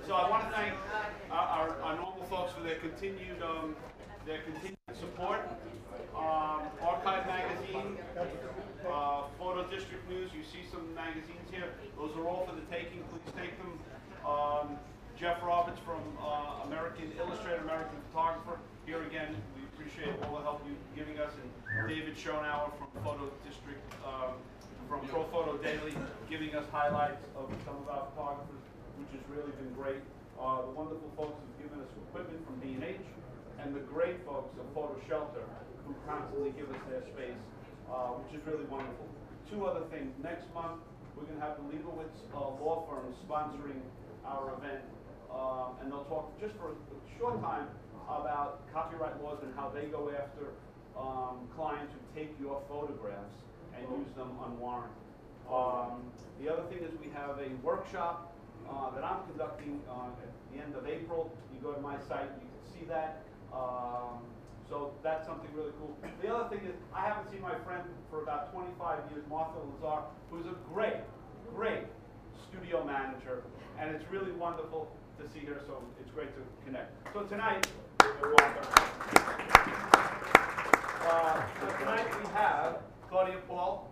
So I want to thank our normal folks for their continued support. Archive Magazine, Photo District News, you see some magazines here. Those are all for the taking. Please take them. Jeff Roberts from American Illustrator, American Photographer. Here again, we appreciate all the help you're giving us. And David Schonauer from Photo District, from Pro Photo Daily, giving us highlights of some of our photographers, which has really been great. The wonderful folks who've given us equipment from B&H, and the great folks of Photo Shelter, who constantly give us their space, which is really wonderful. Two other things. Next month, we're going to have the Leibowitz law firm sponsoring our event, and they'll talk just for a short time about copyright laws and how they go after clients who take your photographs and use them unwarranted. The other thing is we have a workshop that I'm conducting at the end of April. You go to my site, you can see that. So that's something really cool. The other thing is, I haven't seen my friend for about 25 years, Martha Lazar, who's a great, great studio manager, and it's really wonderful to see her, so it's great to connect. So tonight, we have Claudia Paul.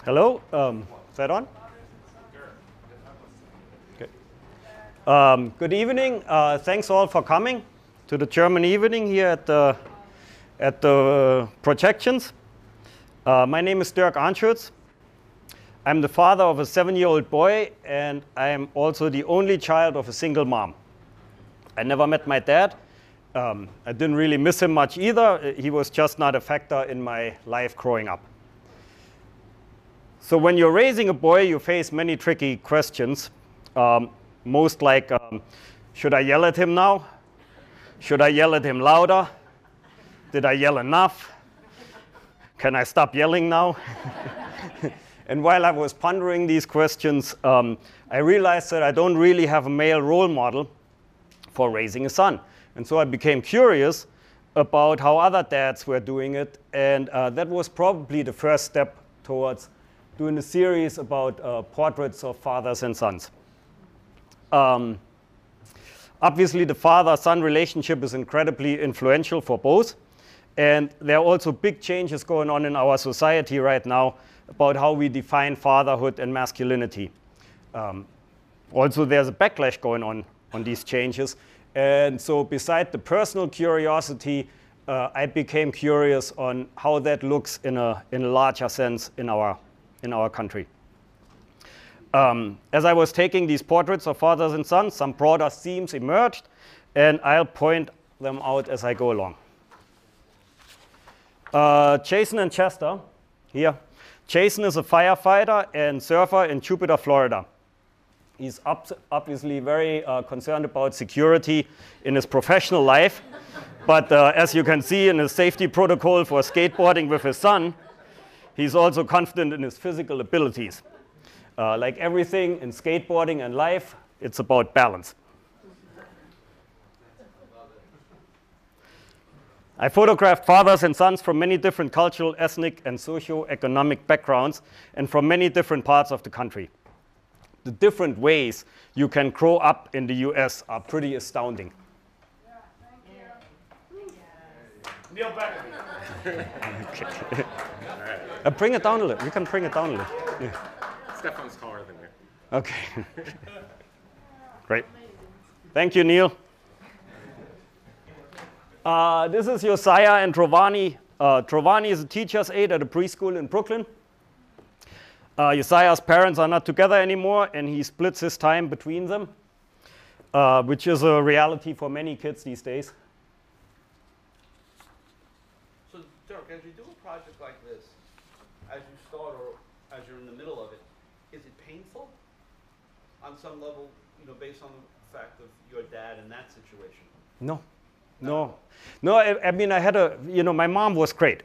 Hello, is that on? Okay. Good evening. Thanks all for coming to the German evening here at the projections. My name is Dirk Arnschütz. I'm the father of a 7-year-old boy, and I am also the only child of a single mom. I never met my dad. I didn't really miss him much either. He was just not a factor in my life growing up. So when you're raising a boy, you face many tricky questions. Most like, should I yell at him now? Should I yell at him louder? Did I yell enough? Can I stop yelling now? And while I was pondering these questions, I realized that I don't really have a male role model for raising a son. And so I became curious about how other dads were doing it. And that was probably the first step towards doing a series about portraits of fathers and sons. Obviously, the father-son relationship is incredibly influential for both. And there are also big changes going on in our society right now about how we define fatherhood and masculinity. Also, there's a backlash going on these changes. And so beside the personal curiosity, I became curious on how that looks in a larger sense in our country. As I was taking these portraits of fathers and sons, some broader themes emerged, and I'll point them out as I go along. Jason and Chester, here. Jason is a firefighter and surfer in Jupiter, Florida. He's obviously very concerned about security in his professional life, but as you can see in his safety protocol for skateboarding with his son, he's also confident in his physical abilities. Like everything in skateboarding and life, it's about balance. I photographed fathers and sons from many different cultural, ethnic, and socio-economic backgrounds, and from many different parts of the country. The different ways you can grow up in the US are pretty astounding. Yeah, thank you. Neil Becker. Okay. Bring it down a little. You can bring it down a little. Yeah. Stefan's taller than me. Okay. Great. Thank you, Neil. This is Josiah and Trovani. Trovani is a teacher's aide at a preschool in Brooklyn. Josiah's parents are not together anymore, and he splits his time between them, which is a reality for many kids these days. So, Dirk, as you do a project like this, as you start or as you're in the middle of it, is it painful on some level, based on the fact of your dad in that situation? No. I mean, I had my mom was great.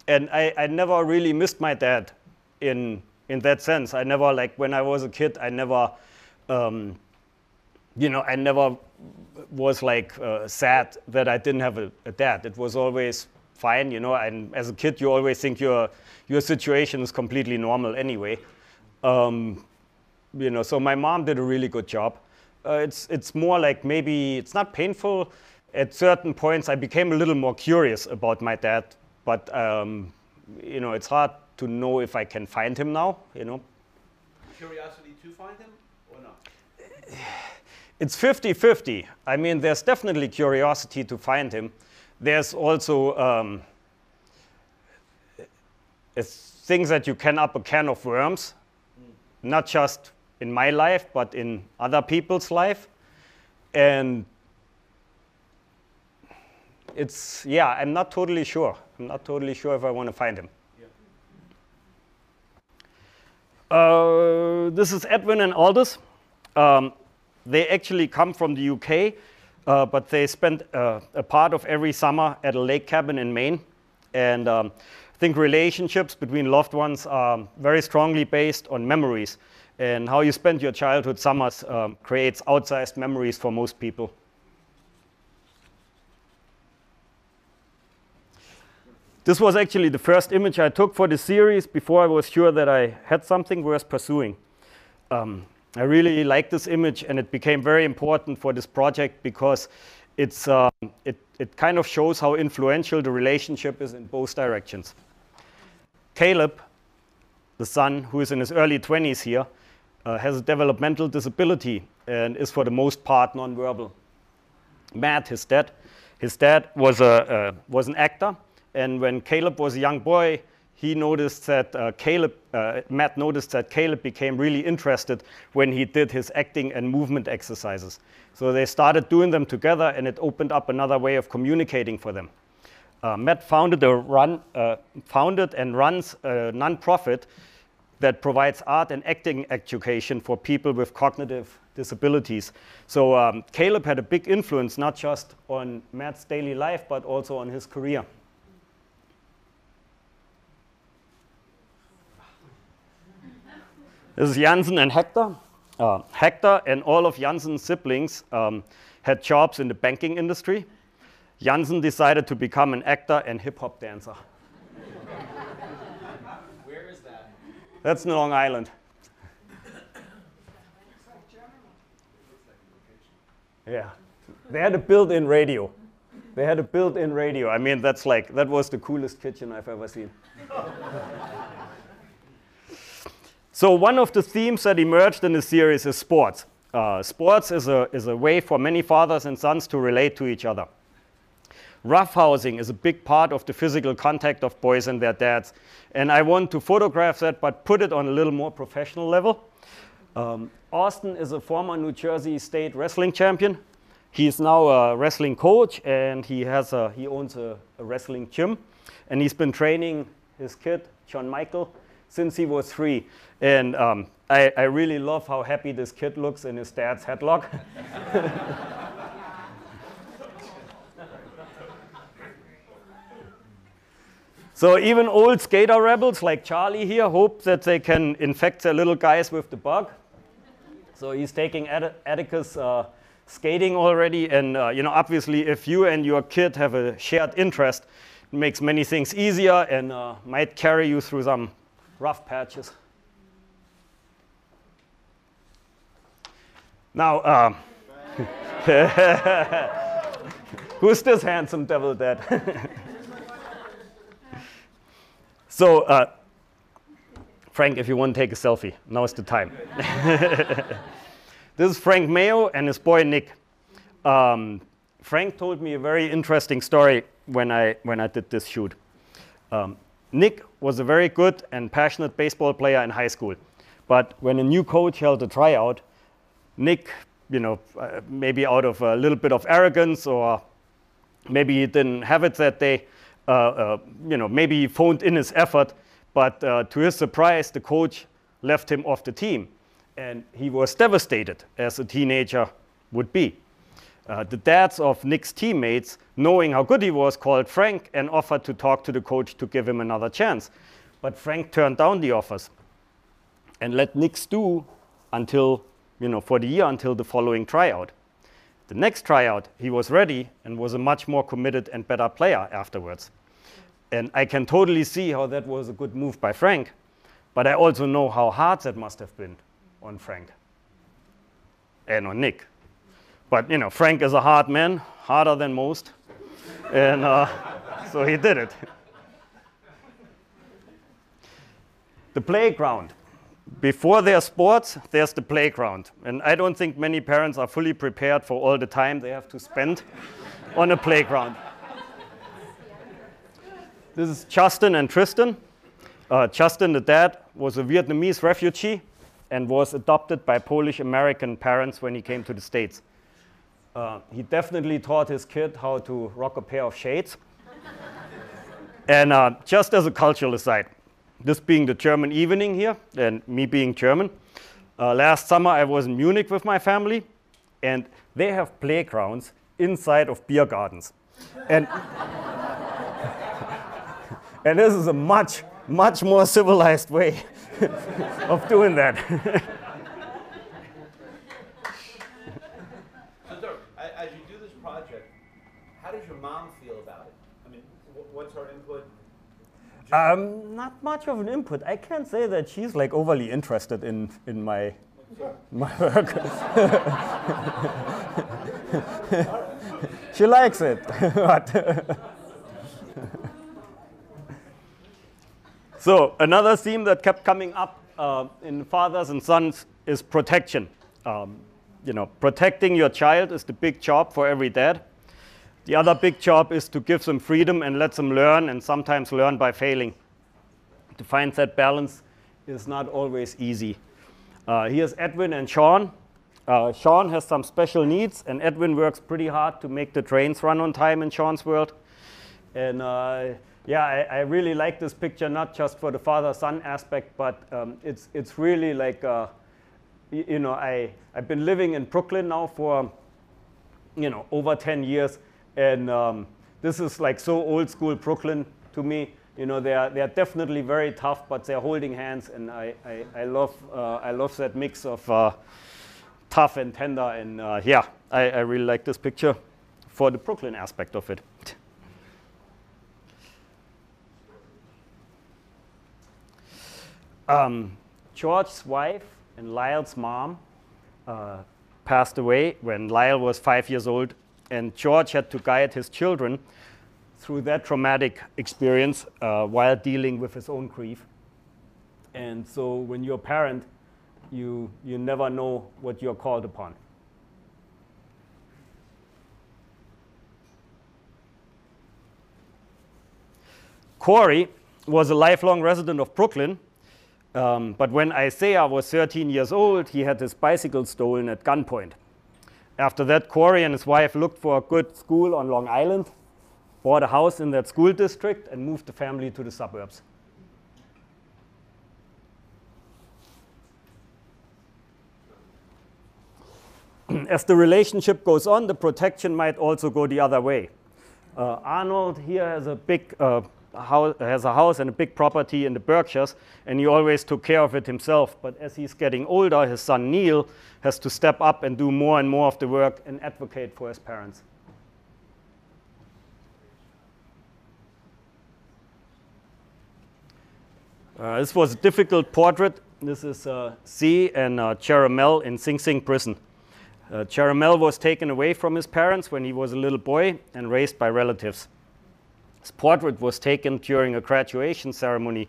And I never really missed my dad in that sense. I never, like when I was a kid, I never, I never was like sad that I didn't have a dad. It was always fine, and as a kid you always think your situation is completely normal anyway. So my mom did a really good job. It's more like maybe it's not painful. At certain points I became a little more curious about my dad, but it's hard to know if I can find him now, Curiosity to find him or not? It's 50-50. I mean, there's definitely curiosity to find him. There's also things that you can up a can of worms, not just in my life, but in other people's life. And I'm not totally sure. I'm not totally sure if I want to find him. Yeah. This is Edwin and Aldous. They actually come from the UK, but they spent a part of every summer at a lake cabin in Maine. And I think relationships between loved ones are very strongly based on memories. And how you spend your childhood summers creates outsized memories for most people. This was actually the first image I took for the series before I was sure that I had something worth pursuing. I really like this image, and it became very important for this project because it kind of shows how influential the relationship is in both directions. Caleb, the son, who is in his early 20s here, has a developmental disability and is for the most part nonverbal. Matt, his dad was an actor, and when Caleb was a young boy, he noticed that Matt noticed that Caleb became really interested when he did his acting and movement exercises. So they started doing them together, and it opened up another way of communicating for them. Matt founded and runs a nonprofit that provides art and acting education for people with cognitive disabilities. So Caleb had a big influence, not just on Matt's daily life, but also on his career. This is Jansen and Hector. Hector and all of Jansen's siblings had jobs in the banking industry. Jansen decided to become an actor and hip-hop dancer. Where is that? That's in Long Island. Yeah, they had a built-in radio. I mean, that was the coolest kitchen I've ever seen. So one of the themes that emerged in the series is sports. Sports is a way for many fathers and sons to relate to each other. Roughhousing is a big part of the physical contact of boys and their dads. And I want to photograph that, but put it on a little more professional level. Austin is a former New Jersey State wrestling champion. He is now a wrestling coach, and he owns a wrestling gym. And he's been training his kid, John Michael, since he was 3. And I really love how happy this kid looks in his dad's headlock. So even old skater rebels like Charlie here hope that they can infect their little guys with the bug. So he's taking Atticus skating already. And obviously, if you and your kid have a shared interest, it makes many things easier and might carry you through some rough patches. Now, who's this handsome devil dad? So, Frank, if you want to take a selfie, now is the time. This is Frank Mayo and his boy Nick. Frank told me a very interesting story when I did this shoot. Nick was a very good and passionate baseball player in high school. But when a new coach held a tryout, Nick, maybe out of a little bit of arrogance, or maybe he didn't have it that day, maybe he phoned in his effort, but to his surprise, the coach left him off the team. And he was devastated, as a teenager would be. The dads of Nick's teammates, knowing how good he was, called Frank and offered to talk to the coach to give him another chance. But Frank turned down the offers and let Nick stew until, for the year until the following tryout. The next tryout, he was ready and was a much more committed and better player afterwards. And I can totally see how that was a good move by Frank, but I also know how hard that must have been on Frank and on Nick. But, Frank is a hard man, harder than most, and so he did it. The playground. Before there's sports, there's the playground. And I don't think many parents are fully prepared for all the time they have to spend on a playground. This is Justin and Tristan. Justin, the dad, was a Vietnamese refugee and was adopted by Polish-American parents when he came to the States. He definitely taught his kid how to rock a pair of shades. And just as a cultural aside, this being the German evening here, and me being German, last summer I was in Munich with my family, and they have playgrounds inside of beer gardens. And, and this is a much, much more civilized way of doing that. So, Dirk, as you do this project, how does your mom feel about it? I mean, what's her input? Not much of an input. I can't say that she's like overly interested in my work. She likes it. So another theme that kept coming up in fathers and sons is protection. Protecting your child is the big job for every dad. The other big job is to give them freedom and let them learn, and sometimes learn by failing. To find that balance is not always easy. Here's Edwin and Sean. Sean has some special needs, and Edwin works pretty hard to make the trains run on time in Sean's world. And I really like this picture, not just for the father-son aspect, but it's really like, I've been living in Brooklyn now for, over 10 years. And this is like so old school Brooklyn to me. They are definitely very tough, but they're holding hands, and I love that mix of tough and tender. And I really like this picture for the Brooklyn aspect of it. George's wife and Lyle's mom passed away when Lyle was 5 years old. And George had to guide his children through that traumatic experience while dealing with his own grief. And so when you're a parent, you never know what you're called upon. Corey was a lifelong resident of Brooklyn, but when Isaiah was 13 years old, he had his bicycle stolen at gunpoint. After that, Corey and his wife looked for a good school on Long Island, bought a house in that school district, and moved the family to the suburbs. As the relationship goes on, the protection might also go the other way. Arnold here has a house and a big property in the Berkshires, and he always took care of it himself. But as he's getting older, his son Neil has to step up and do more and more of the work and advocate for his parents. This was a difficult portrait. This is C and Cheramel in Sing Sing prison. Cheramel was taken away from his parents when he was a little boy and raised by relatives. His portrait was taken during a graduation ceremony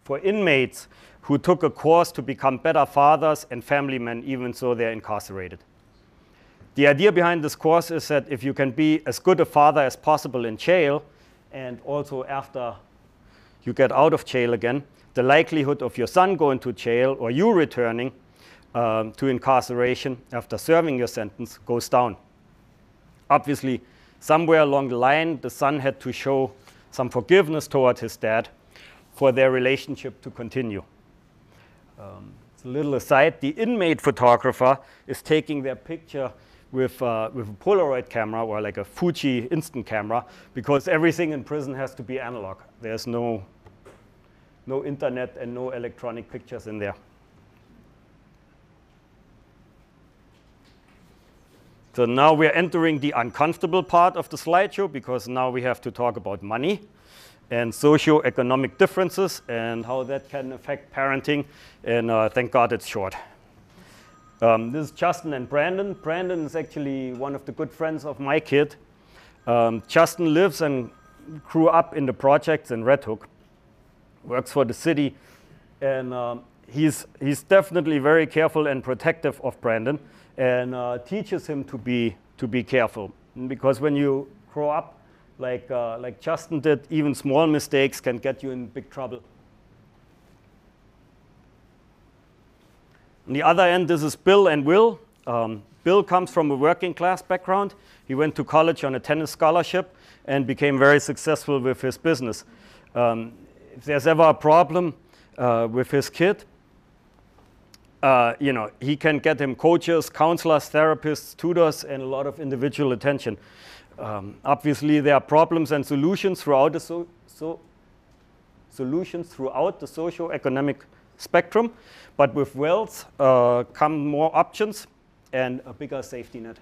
for inmates who took a course to become better fathers and family men, even though they're incarcerated. The idea behind this course is that if you can be as good a father as possible in jail, and also after you get out of jail again, the likelihood of your son going to jail or you returning to incarceration after serving your sentence goes down. Obviously, somewhere along the line, the son had to show some forgiveness toward his dad for their relationship to continue. It's a little aside. The inmate photographer is taking their picture with a Polaroid camera or like a Fuji instant camera, because everything in prison has to be analog. There's no internet and no electronic pictures in there. So now we're entering the uncomfortable part of the slideshow, because now we have to talk about money and socio-economic differences and how that can affect parenting. And thank God it's short. This is Justin and Brandon. Brandon is actually one of the good friends of my kid. Justin lives and grew up in the projects in Red Hook, works for the city, and he's definitely very careful and protective of Brandon, and teaches him to be careful, because when you grow up like Justin did, even small mistakes can get you in big trouble. On the other end, this is Bill and Will. Bill comes from a working class background. He went to college on a tennis scholarship and became very successful with his business. If there's ever a problem with his kid, he can get him coaches, counselors, therapists, tutors, and a lot of individual attention. Obviously, there are problems and solutions throughout the socio-economic spectrum, but with wealth come more options and a bigger safety net.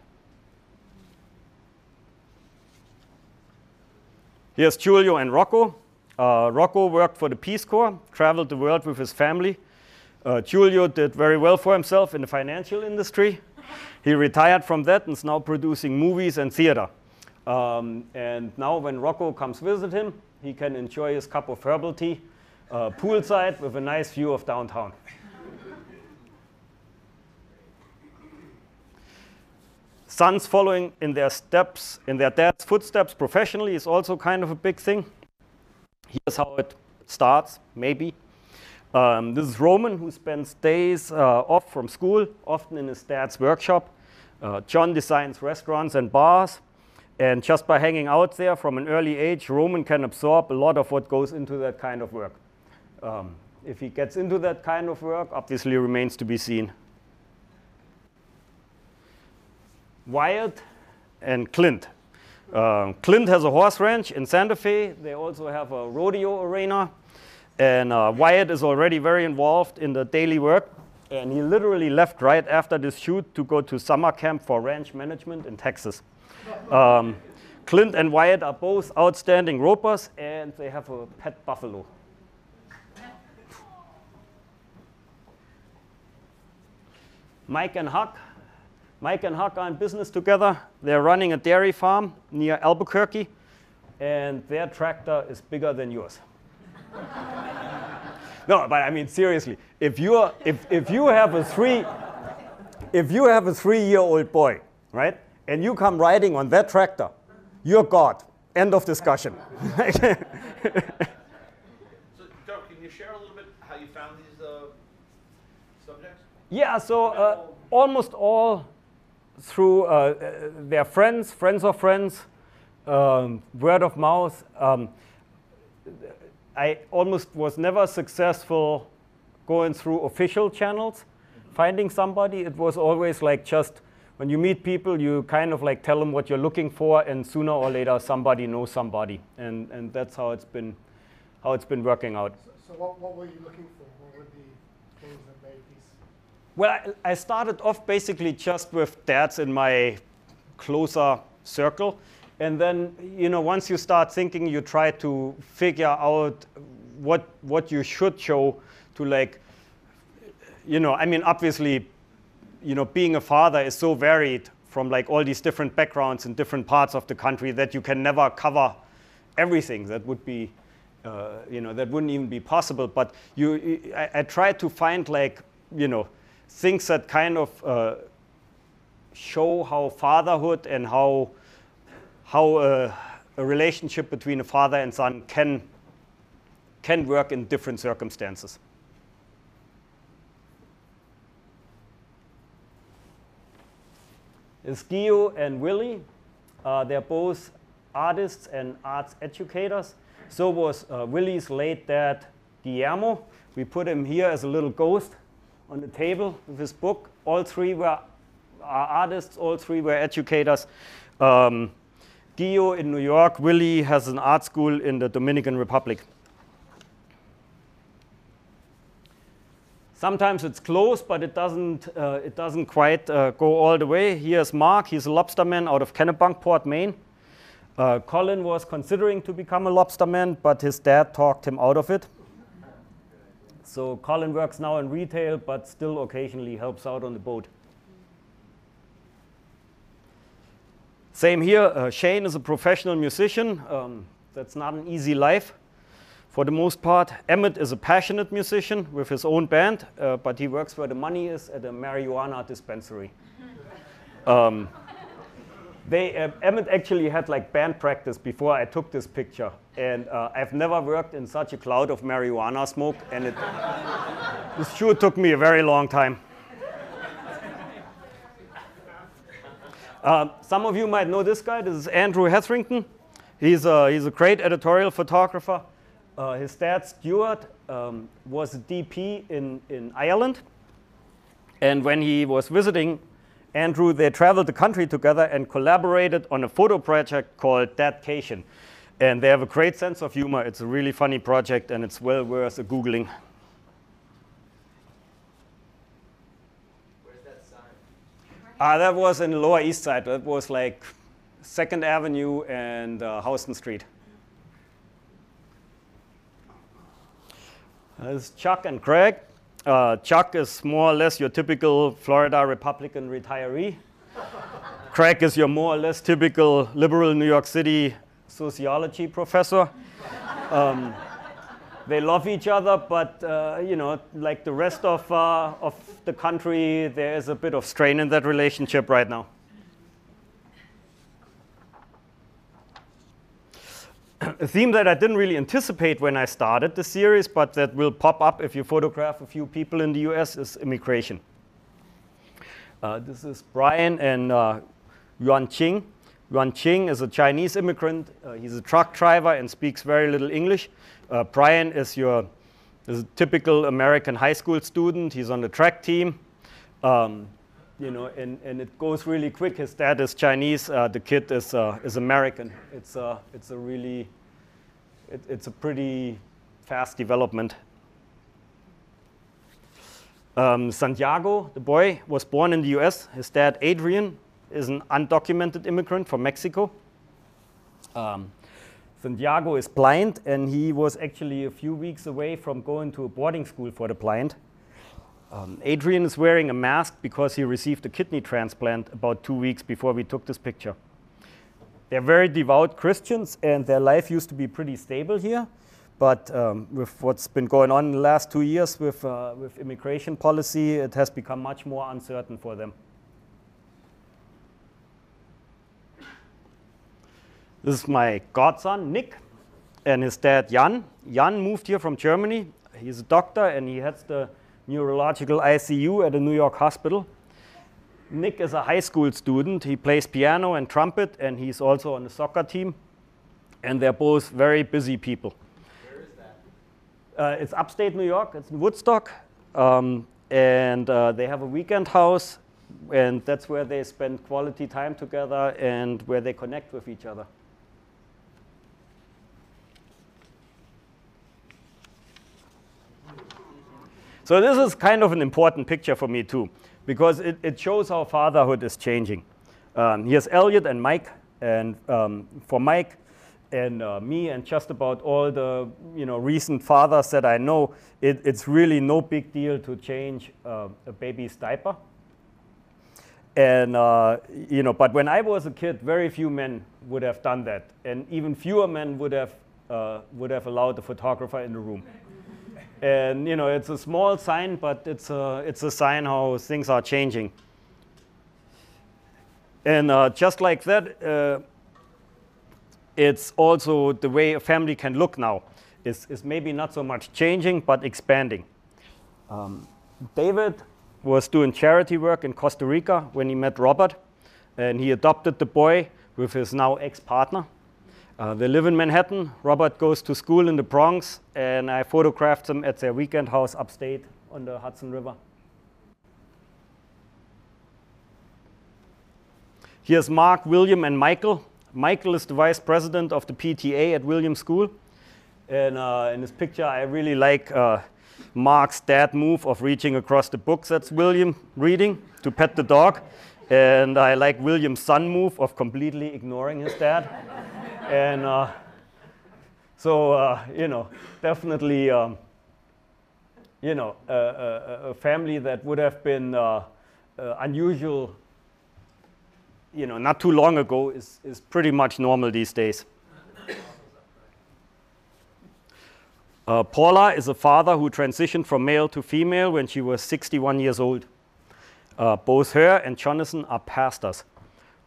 Here's Giulio and Rocco. Rocco worked for the Peace Corps, traveled the world with his family. Giulio did very well for himself in the financial industry. He retired from that and is now producing movies and theater. And now when Rocco comes visit him, he can enjoy his cup of herbal tea poolside with a nice view of downtown. Sons following in their dad's footsteps professionally is also kind of a big thing. Here's how it starts, maybe. This is Roman, who spends days off from school, often in his dad's workshop. John designs restaurants and bars. And just by hanging out there from an early age, Roman can absorb a lot of what goes into that kind of work. If he gets into that kind of work, obviously remains to be seen. Wyatt and Clint. Clint has a horse ranch in Santa Fe. They also have a rodeo arena. And Wyatt is already very involved in the daily work. And he literally left right after this shoot to go to summer camp for ranch management in Texas. Clint and Wyatt are both outstanding ropers, and they have a pet buffalo. Mike and Huck are in business together. They're running a dairy farm near Albuquerque, and their tractor is bigger than yours. No, but I mean seriously, if you have a 3-year-old boy, right, and you come riding on that tractor, you're God. End of discussion. So, Doug, can you share a little bit how you found these subjects? Yeah, so almost all through their friends of friends, word of mouth. I almost was never successful going through official channels. Finding somebody, it was always like just when you meet people, you kind of like tell them what you're looking for, and sooner or later somebody knows somebody, and that's how it's been working out. So what were you looking for? What were the things that made these? Well, I started off basically just with dads in my closer circle. And then, once you start thinking, you try to figure out what you should show to, like, I mean, obviously, being a father is so varied from like all these different backgrounds in different parts of the country that you can never cover everything. That would be, that wouldn't even be possible. But I try to find like, things that kind of show how fatherhood and how a relationship between a father and son can work in different circumstances. It's Gio and Willie. They're both artists and arts educators. So was Willie's late dad, Guillermo. We put him here as a little ghost on the table with his book. All three were are artists. All three were educators. Gio in New York. Willie has an art school in the Dominican Republic. Sometimes it's close, but it doesn't quite go all the way. Here's Mark. He's a lobsterman out of Kennebunkport, Maine. Colin was considering to become a lobsterman, but his dad talked him out of it. So Colin works now in retail, but still occasionally helps out on the boat. Same here. Shane is a professional musician. That's not an easy life for the most part. Emmett is a passionate musician with his own band, but he works where the money is at a marijuana dispensary. Emmett actually had like band practice before I took this picture, and I've never worked in such a cloud of marijuana smoke, and this sure took me a very long time. Some of you might know this guy. This is Andrew Hetherington. He's a great editorial photographer. His dad, Stuart, was a DP in Ireland. And when he was visiting Andrew, they traveled the country together and collaborated on a photo project called Dadcation. And they have a great sense of humor. It's a really funny project, and it's well worth a Googling. Where's that sign? That was in the Lower East Side. That was like 2nd Avenue and Houston Street. This is Chuck and Craig. Chuck is more or less your typical Florida Republican retiree. Craig is your more or less typical liberal New York City sociology professor. They love each other, but you know, like the rest of the country, there is a bit of strain in that relationship right now. A theme that I didn't really anticipate when I started the series, but that will pop up if you photograph a few people in the US, is immigration. This is Brian and Yuan Qing. Yuan Qing is a Chinese immigrant. He's a truck driver and speaks very little English. Brian is a typical American high school student. He's on the track team. You know, and it goes really quick. His dad is Chinese. The kid is American. It's a pretty fast development. Santiago, the boy, was born in the US. His dad, Adrian, is an undocumented immigrant from Mexico. Santiago is blind, and he was actually a few weeks away from going to a boarding school for the blind. Adrian is wearing a mask because he received a kidney transplant about 2 weeks before we took this picture. They're very devout Christians, and their life used to be pretty stable here. But with what's been going on in the last 2 years with immigration policy, it has become much more uncertain for them. This is my godson, Nick, and his dad, Jan. Jan moved here from Germany. He's a doctor, and he heads the neurological ICU at a New York hospital. Nick is a high school student. He plays piano and trumpet, and he's also on the soccer team. And they're both very busy people. Where is that? It's upstate New York. It's in Woodstock. And they have a weekend house, and that's where they spend quality time together and where they connect with each other. So this is kind of an important picture for me too, because it shows how fatherhood is changing. Here's Elliot and Mike, and for Mike and me and just about all the recent fathers that I know, it's really no big deal to change a baby's diaper. And but when I was a kid, very few men would have done that, and even fewer men would have allowed the photographer in the room. And it's a small sign, but it's a sign how things are changing. And just like that, it's also the way a family can look now. Is maybe not so much changing, but expanding. David was doing charity work in Costa Rica when he met Robert, and he adopted the boy with his now ex-partner. They live in Manhattan. Robert goes to school in the Bronx, and I photographed them at their weekend house upstate on the Hudson River. Here's Mark, William, and Michael. Michael is the vice president of the PTA at William School. And in this picture, I really like Mark's dad move of reaching across the books that's William reading to pet the dog. And I like William's son move of completely ignoring his dad. And so, you know, definitely, you know, a family that would have been unusual, you know, not too long ago is pretty much normal these days. Paula is a father who transitioned from male to female when she was 61 years old. Both her and Jonathan are pastors.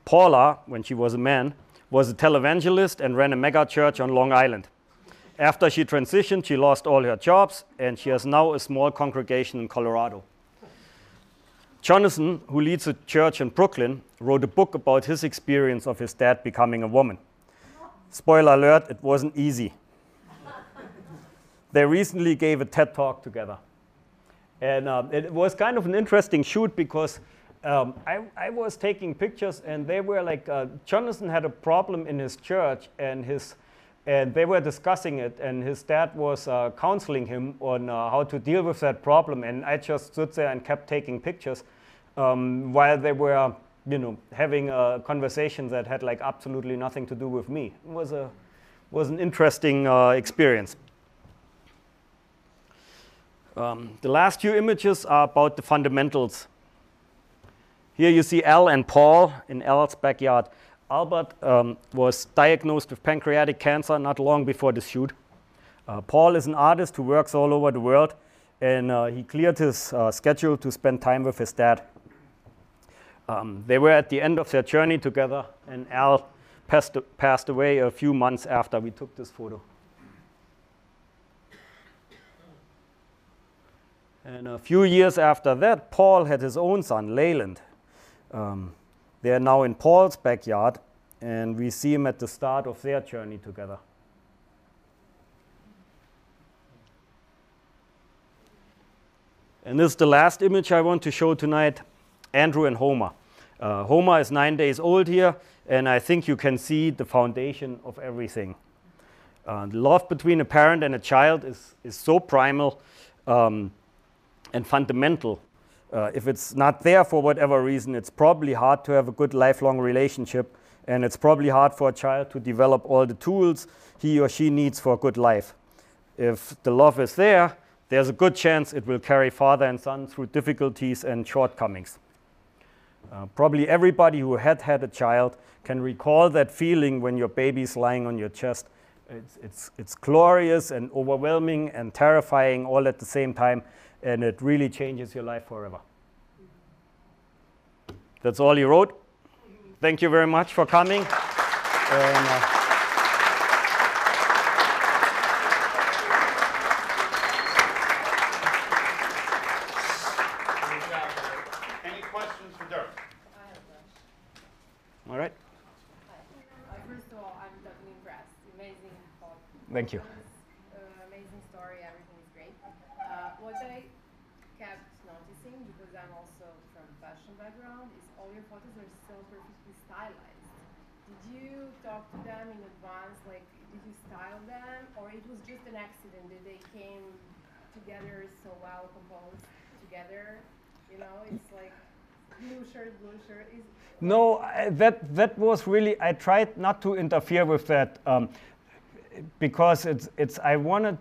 Paula, when she was a man, was a televangelist and ran a mega church on Long Island. After she transitioned, she lost all her jobs, and she has now a small congregation in Colorado. Jonathan, who leads a church in Brooklyn, wrote a book about his experience of his dad becoming a woman. Spoiler alert, it wasn't easy. They recently gave a TED Talk together. And it was kind of an interesting shoot because I was taking pictures, and they were like, Jonathan had a problem in his church, and they were discussing it, and his dad was counseling him on how to deal with that problem, and I just stood there and kept taking pictures while they were, you know, having a conversation that had like absolutely nothing to do with me. It was an interesting experience. The last few images are about the fundamentals. Here you see Al and Paul in Al's backyard. Albert was diagnosed with pancreatic cancer not long before the shoot. Paul is an artist who works all over the world, and he cleared his schedule to spend time with his dad. They were at the end of their journey together, and Al passed away a few months after we took this photo. And a few years after that, Paul had his own son, Leyland. They are now in Paul's backyard, and we see him at the start of their journey together. And this is the last image I want to show tonight, Andrew and Homer. Homer is 9 days old here, and I think you can see the foundation of everything. The love between a parent and a child is so primal and fundamental. If it's not there for whatever reason, it's probably hard to have a good lifelong relationship, and it's probably hard for a child to develop all the tools he or she needs for a good life. If the love is there, there's a good chance it will carry father and son through difficulties and shortcomings. Probably everybody who had a child can recall that feeling when your baby's lying on your chest. It's glorious and overwhelming and terrifying all at the same time, and it really changes your life forever. That's all he wrote. Thank you very much for coming. Any questions for Dirk? All right. First of all, I'm totally impressed. Amazing talk. Thank you. Amazing story. Everything is great. What I kept noticing, because I'm also from fashion background, is all your photos are so perfectly stylized. Did you talk to them in advance? Like, did you style them, or it was just an accident that they came together so well composed together? You know, it's like blue shirt. No, that was really, I tried not to interfere with that because I wanted,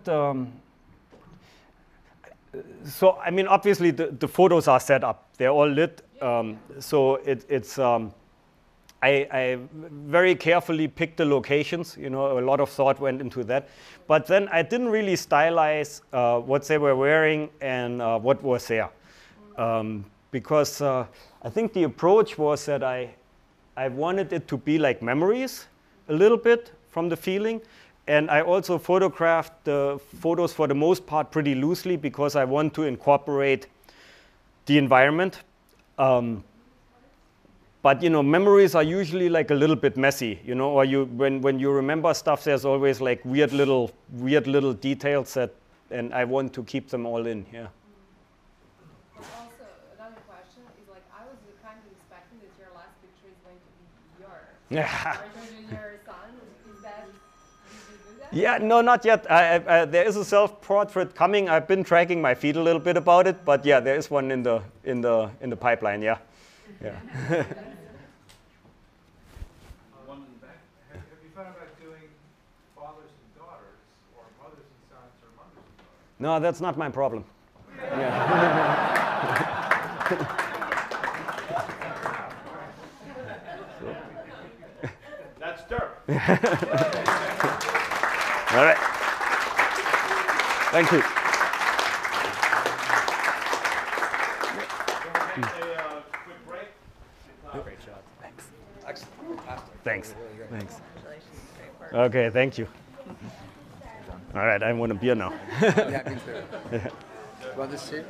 so I mean, obviously the photos are set up, they're all lit, so I very carefully picked the locations, you know, a lot of thought went into that, but then I didn't really stylize what they were wearing and what was there. Because I think the approach was that I wanted it to be like memories a little bit from the feeling, and I also photographed the photos for the most part pretty loosely because I want to incorporate the environment. But you know, memories are usually like a little bit messy, you know, or when you remember stuff, there's always like weird little details and I want to keep them all in here. Also, another question is like I was kind of expecting that your last picture is going to be your Yeah. your son. Is that? Did you do that? Yeah, no, not yet. There is a self-portrait coming. I've been dragging my feet a little bit about it, but yeah, there is one in the pipeline. Yeah, yeah. One in the back. Have you thought about doing fathers and daughters, or mothers and sons, or mothers and daughters? No, that's not my problem. That's Dirk. All right. Thank you. Take a quick break. Great job. Thanks. Thanks. Okay, thank you. All right, I want a beer now. Yeah, me too. You want this seat?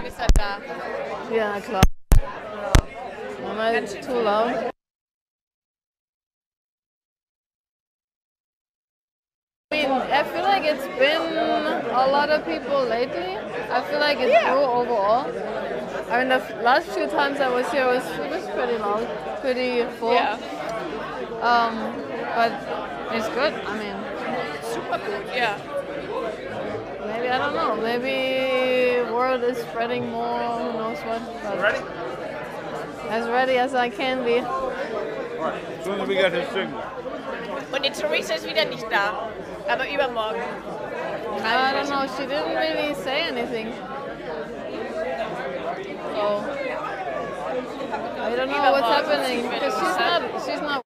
ist er da. Ja, klar. Am I too loud? I mean, I feel like it's been a lot of people lately. I feel like it grew overall. I mean, the last few times I was here, it was pretty loud, pretty full. Yeah. But it's good. I mean, Super gut, ja. maybe, I don't know, maybe word is spreading more, who knows what. But Ready? as ready as I can be. Alright, as soon as we get his signal. Und die Theresa ist wieder nicht da, aber übermorgen. I don't know, she didn't really say anything. So, I don't know what's happening, because she's not.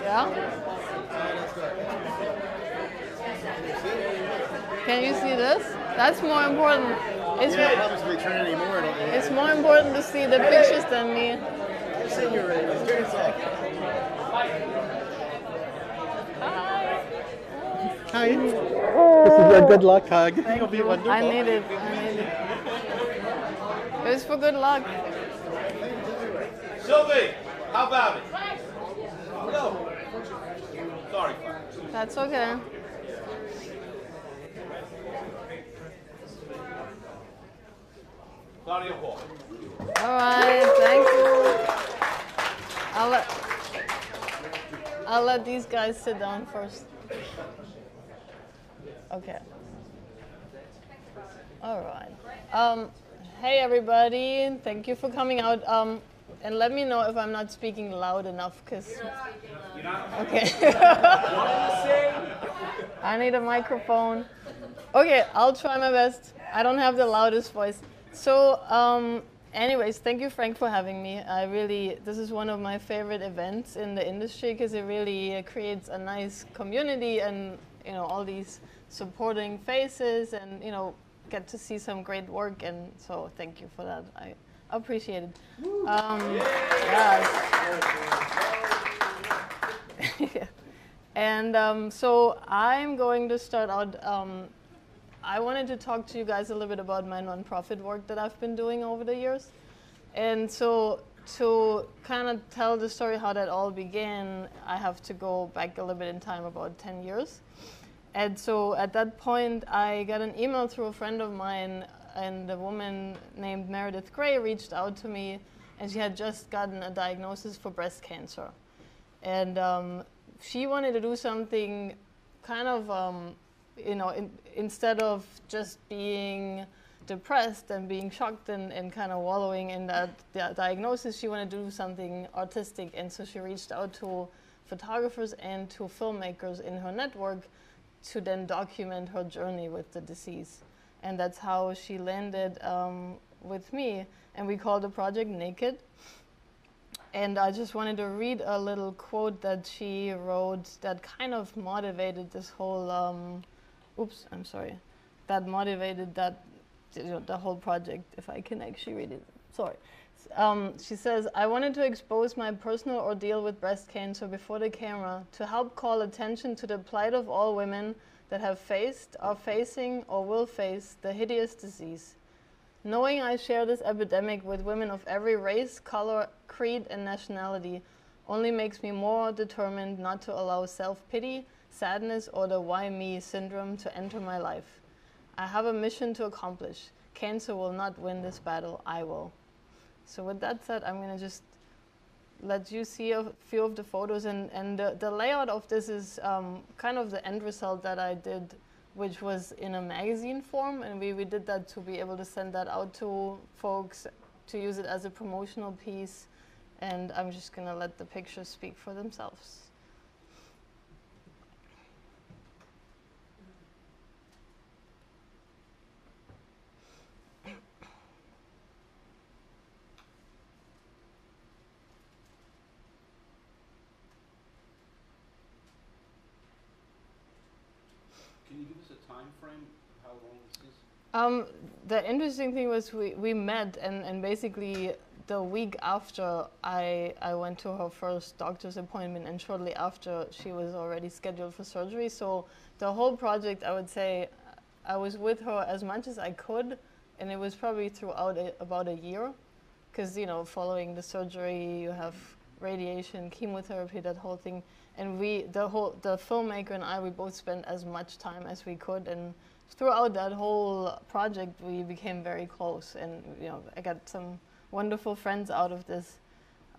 Yeah? Can you see this? That's more important. It's, it's more important to see the pictures than me. Hi. This is a good luck hug. It'll be wonderful. I need it. It's for good luck. Sylvie, how about it? No. Sorry. That's okay. Claudia Hall. All right, thank you. I'll let these guys sit down first. Okay. All right. Hey everybody, thank you for coming out. And let me know if I'm not speaking loud enough, because. Okay. I need a microphone. Okay, I'll try my best. I don't have the loudest voice. So, anyways, thank you, Frank, for having me. This is one of my favorite events in the industry because it really creates a nice community and, all these supporting faces and, get to see some great work. And so thank you for that. I appreciate it. Yes. And so I'm going to start out. I wanted to talk to you guys a little bit about my nonprofit work that I've been doing over the years. And so to kind of tell the story how that all began, I have to go back a little bit in time, about 10 years. And so at that point, I got an email through a friend of mine, and a woman named Meredith Gray reached out to me, and she had just gotten a diagnosis for breast cancer. And she wanted to do something kind of, instead of just being depressed and being shocked and kind of wallowing in that diagnosis, she wanted to do something artistic. And so she reached out to photographers and to filmmakers in her network to then document her journey with the disease. And that's how she landed with me. And we called the project Naked. And I just wanted to read a little quote that she wrote that kind of motivated this whole, that motivated the whole project, if I can actually read it. Sorry. She says, I wanted to expose my personal ordeal with breast cancer before the camera to help call attention to the plight of all women that have faced, are facing, or will face the hideous disease. Knowing I share this epidemic with women of every race, color, creed, and nationality only makes me more determined not to allow self-pity, sadness, or the why me syndrome to enter my life. I have a mission to accomplish. Cancer will not win this battle, I will. So with that said, I'm going to just let you see a few of the photos, and the layout of this is kind of the end result that I did, which was in a magazine form, and we did that to be able to send that out to folks to use it as a promotional piece, and I'm just going to let the pictures speak for themselves. Can you give us a time frame of how long this is? The interesting thing was we met, and basically the week after I went to her first doctor's appointment, and shortly after she was already scheduled for surgery. So the whole project, I would say, I was with her as much as I could, and it was probably throughout about a year, because following the surgery you have radiation, chemotherapy, that whole thing. And the filmmaker and I, we both spent as much time as we could, and throughout that whole project, we became very close. And I got some wonderful friends out of this.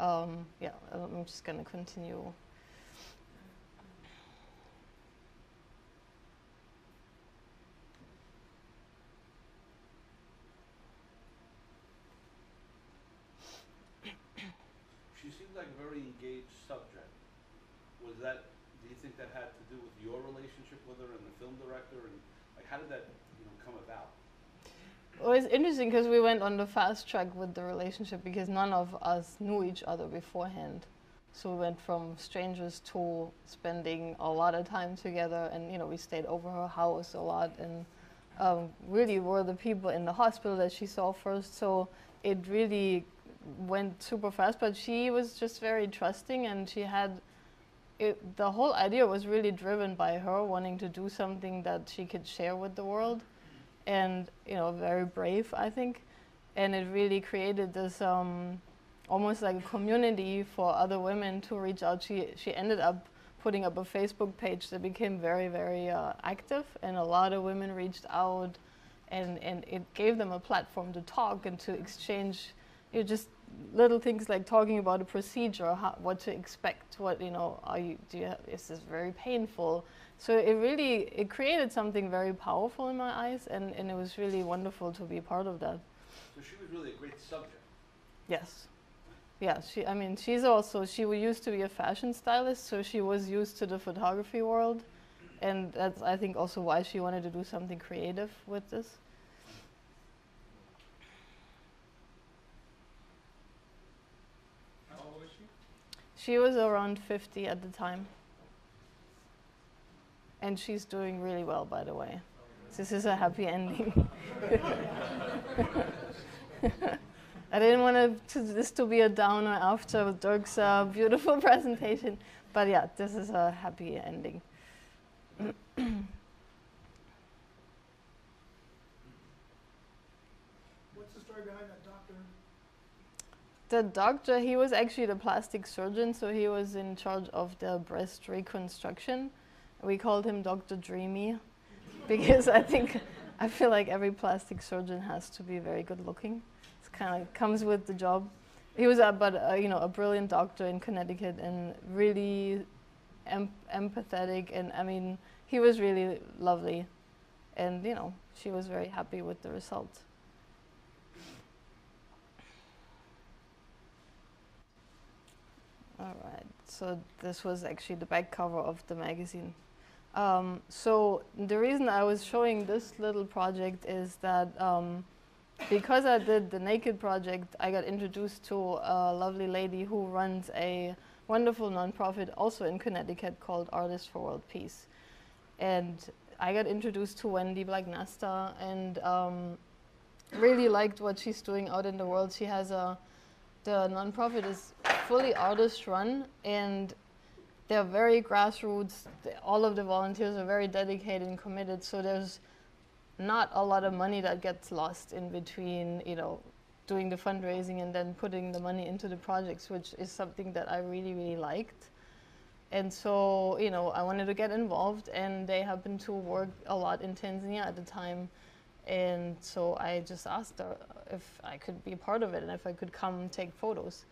Yeah, I'm just gonna continue. She seems like a very engaged subject. Do you think that had to do with your relationship with her and the film director, and how did that come about? Well, it's interesting because we went on the fast track with the relationship because none of us knew each other beforehand. So we went from strangers to spending a lot of time together, and we stayed over her house a lot, and really were the people in the hospital that she saw first. So it really went super fast, but she was just very trusting, and she had the whole idea was really driven by her wanting to do something that she could share with the world, and very brave, I think, and it really created this almost like a community for other women to reach out. She ended up putting up a Facebook page that became very, very active, and a lot of women reached out, and it gave them a platform to talk and to exchange just little things like talking about a procedure, what to expect, is this very painful? So it created something very powerful in my eyes, and it was really wonderful to be part of that. So she was really a great subject. Yes. Yeah, she used to be a fashion stylist, so she was used to the photography world, and that's, I think, also why she wanted to do something creative with this. She was around 50 at the time. And she's doing really well, by the way. This is a happy ending. I didn't want this to be a downer after Dirk's beautiful presentation, but yeah, this is a happy ending. What's the story behind that doctor? The doctor, he was actually the plastic surgeon, so he was in charge of the breast reconstruction. We called him Dr. Dreamy because I feel like every plastic surgeon has to be very good looking. It kind of comes with the job. He was a brilliant doctor in Connecticut, and really empathetic, and he was really lovely, and she was very happy with the result. All right, so this was actually the back cover of the magazine. So the reason I was showing this little project is that because I did the Naked project, I got introduced to a lovely lady who runs a wonderful nonprofit also in Connecticut called Artists for World Peace. And I got introduced to Wendy Black Nasta, and really liked what she's doing out in the world. She has the nonprofit is fully artist run, and they're very grassroots. All of the volunteers are very dedicated and committed, so there's not a lot of money that gets lost in between, you know, doing the fundraising and then putting the money into the projects, which is something that I really, really liked. And so, you know, I wanted to get involved, and they happened to work a lot in Tanzania at the time. And so I just asked her if I could be part of it and if I could come take photos.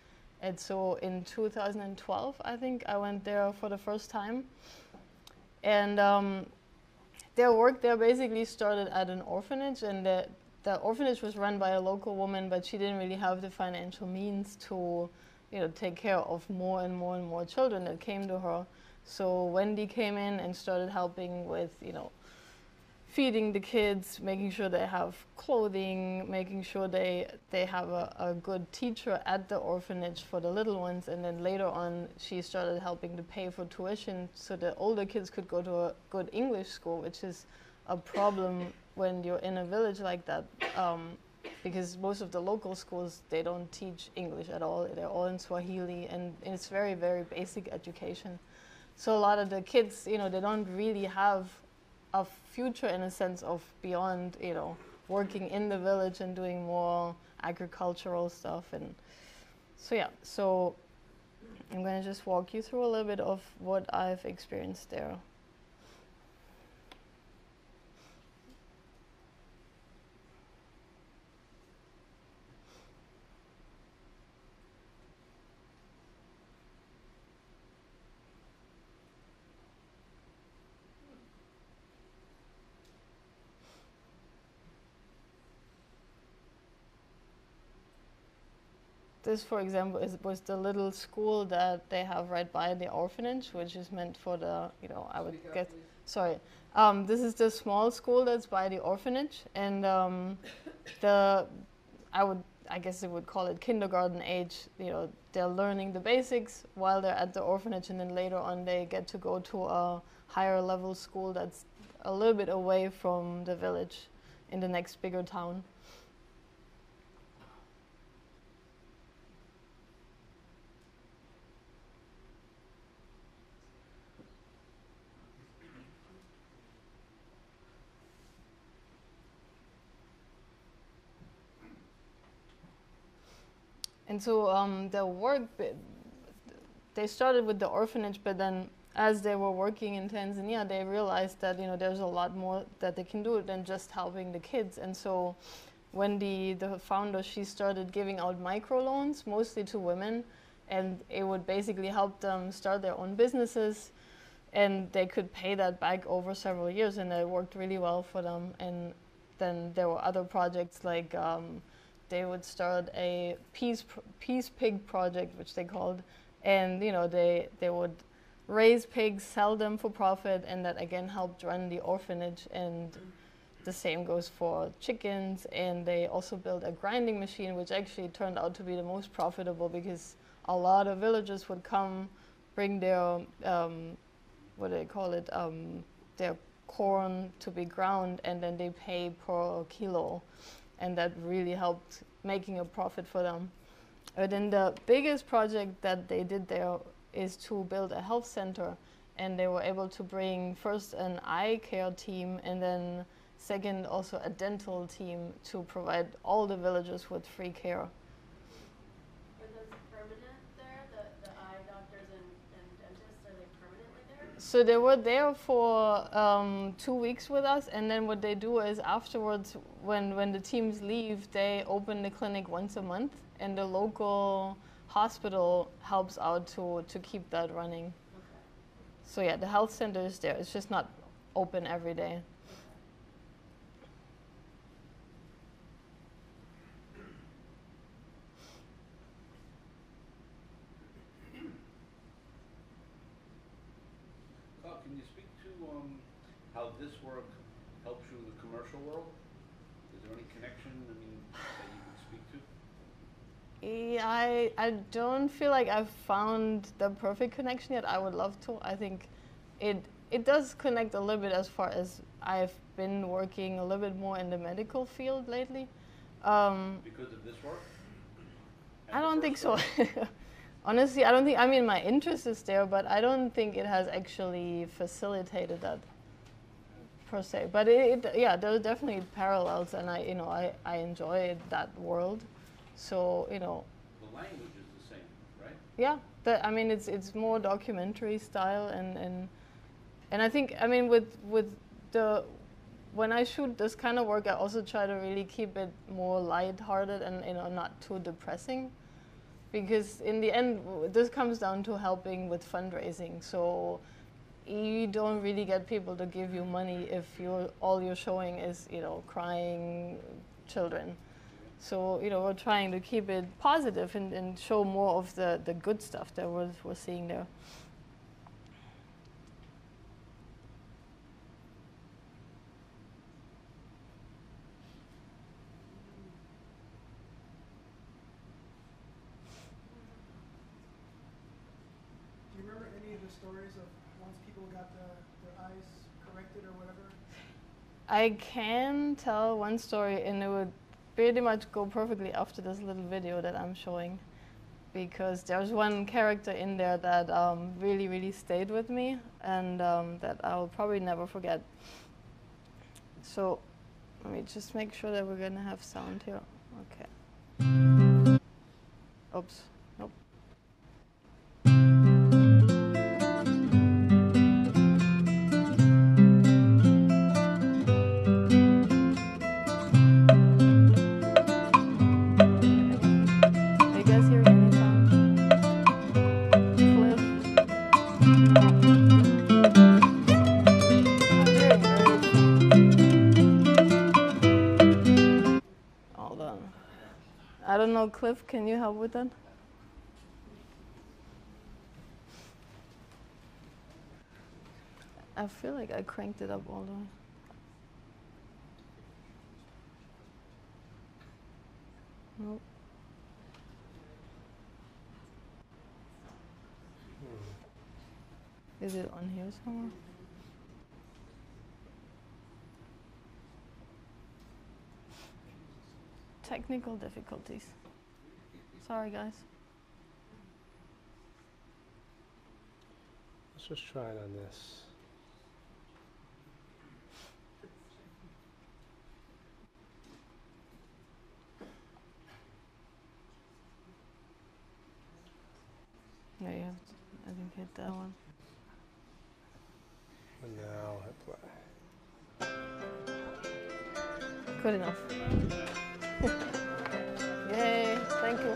And so in 2012, I think, I went there for the first time. And their work there basically started at an orphanage, and the orphanage was run by a local woman, but she didn't really have the financial means to, you know, take care of more and more and more children that came to her. So Wendy came in and started helping with, you know, feeding the kids, making sure they have clothing, making sure they have a good teacher at the orphanage for the little ones. And then later on, she started helping to pay for tuition so the older kids could go to a good English school, which is a problem when you're in a village like that, because most of the local schools, they don't teach English at all. They're all in Swahili, and it's very, very basic education. So a lot of the kids, you know, they don't really have a future in a sense of beyond, you know, working in the village and doing more agricultural stuff. And so yeah, so I'm going to just walk you through a little bit of what I've experienced there. This, for example, was the little school that they have right by the orphanage, which is meant for the, you know, I would get, sorry. This is the small school that's by the orphanage, and I guess they would call it kindergarten age. You know, they're learning the basics while they're at the orphanage, and then later on they get to go to a higher level school that's a little bit away from the village in the next bigger town. And so the work, they started with the orphanage, but then as they were working in Tanzania, they realized that, you know, there's a lot more that they can do than just helping the kids. And so Wendy, the founder, she started giving out microloans, mostly to women, and it would basically help them start their own businesses, and they could pay that back over several years, and it worked really well for them. And then there were other projects like they would start a peace pig project, which they called, and, you know, they would raise pigs, sell them for profit, and that again helped run the orphanage. And the same goes for chickens. And they also built a grinding machine, which actually turned out to be the most profitable, because a lot of villagers would come, bring their what do they call it, their corn to be ground, and then they pay per kilo. And that really helped making a profit for them. But then the biggest project that they did there is to build a health center. And they were able to bring first an eye care team, and then second also a dental team to provide all the villagers with free care. Are those permanent there? The eye doctors and dentists, are they permanently there? So they were there for 2 weeks with us, and then what they do is afterwards, when the teams leave, they open the clinic once a month, and the local hospital helps out to keep that running. Okay. So yeah, the health center is there. It's just not open every day. Can you speak to how this work helps you in the commercial world? Is there any connection, I mean, that you can speak to? Yeah, I don't feel like I've found the perfect connection yet. I would love to. I think it does connect a little bit as far as I've been working a little bit more in the medical field lately. Because of this work? I don't think so. Honestly, I don't think, I mean, my interest is there, but I don't think it has actually facilitated that per se. But yeah, there are definitely parallels, and I enjoy that world. So, The language is the same, right? yeah, I mean, it's more documentary style, and I think, I mean, when I shoot this kind of work, I also try to really keep it more lighthearted and not too depressing. Because in the end, this comes down to helping with fundraising. So you don't really get people to give you money if all you're showing is, crying children. So, we're trying to keep it positive and show more of the good stuff that we're seeing there. Stories of once people got their eyes corrected or whatever? I can tell one story, and it would pretty much go perfectly after this little video that I'm showing, because there's one character in there that really, really stayed with me, and that I'll probably never forget. So let me just make sure that we're going to have sound here. Okay. Oops. Nope. I don't know, Cliff, can you help with that? I feel like I cranked it up all the way. Nope. Is it on here somewhere? Technical difficulties. Sorry, guys. Let's just try it on this. Yeah, you have to, I think, hit that one. And now hit play. Good enough. Yay, thank you.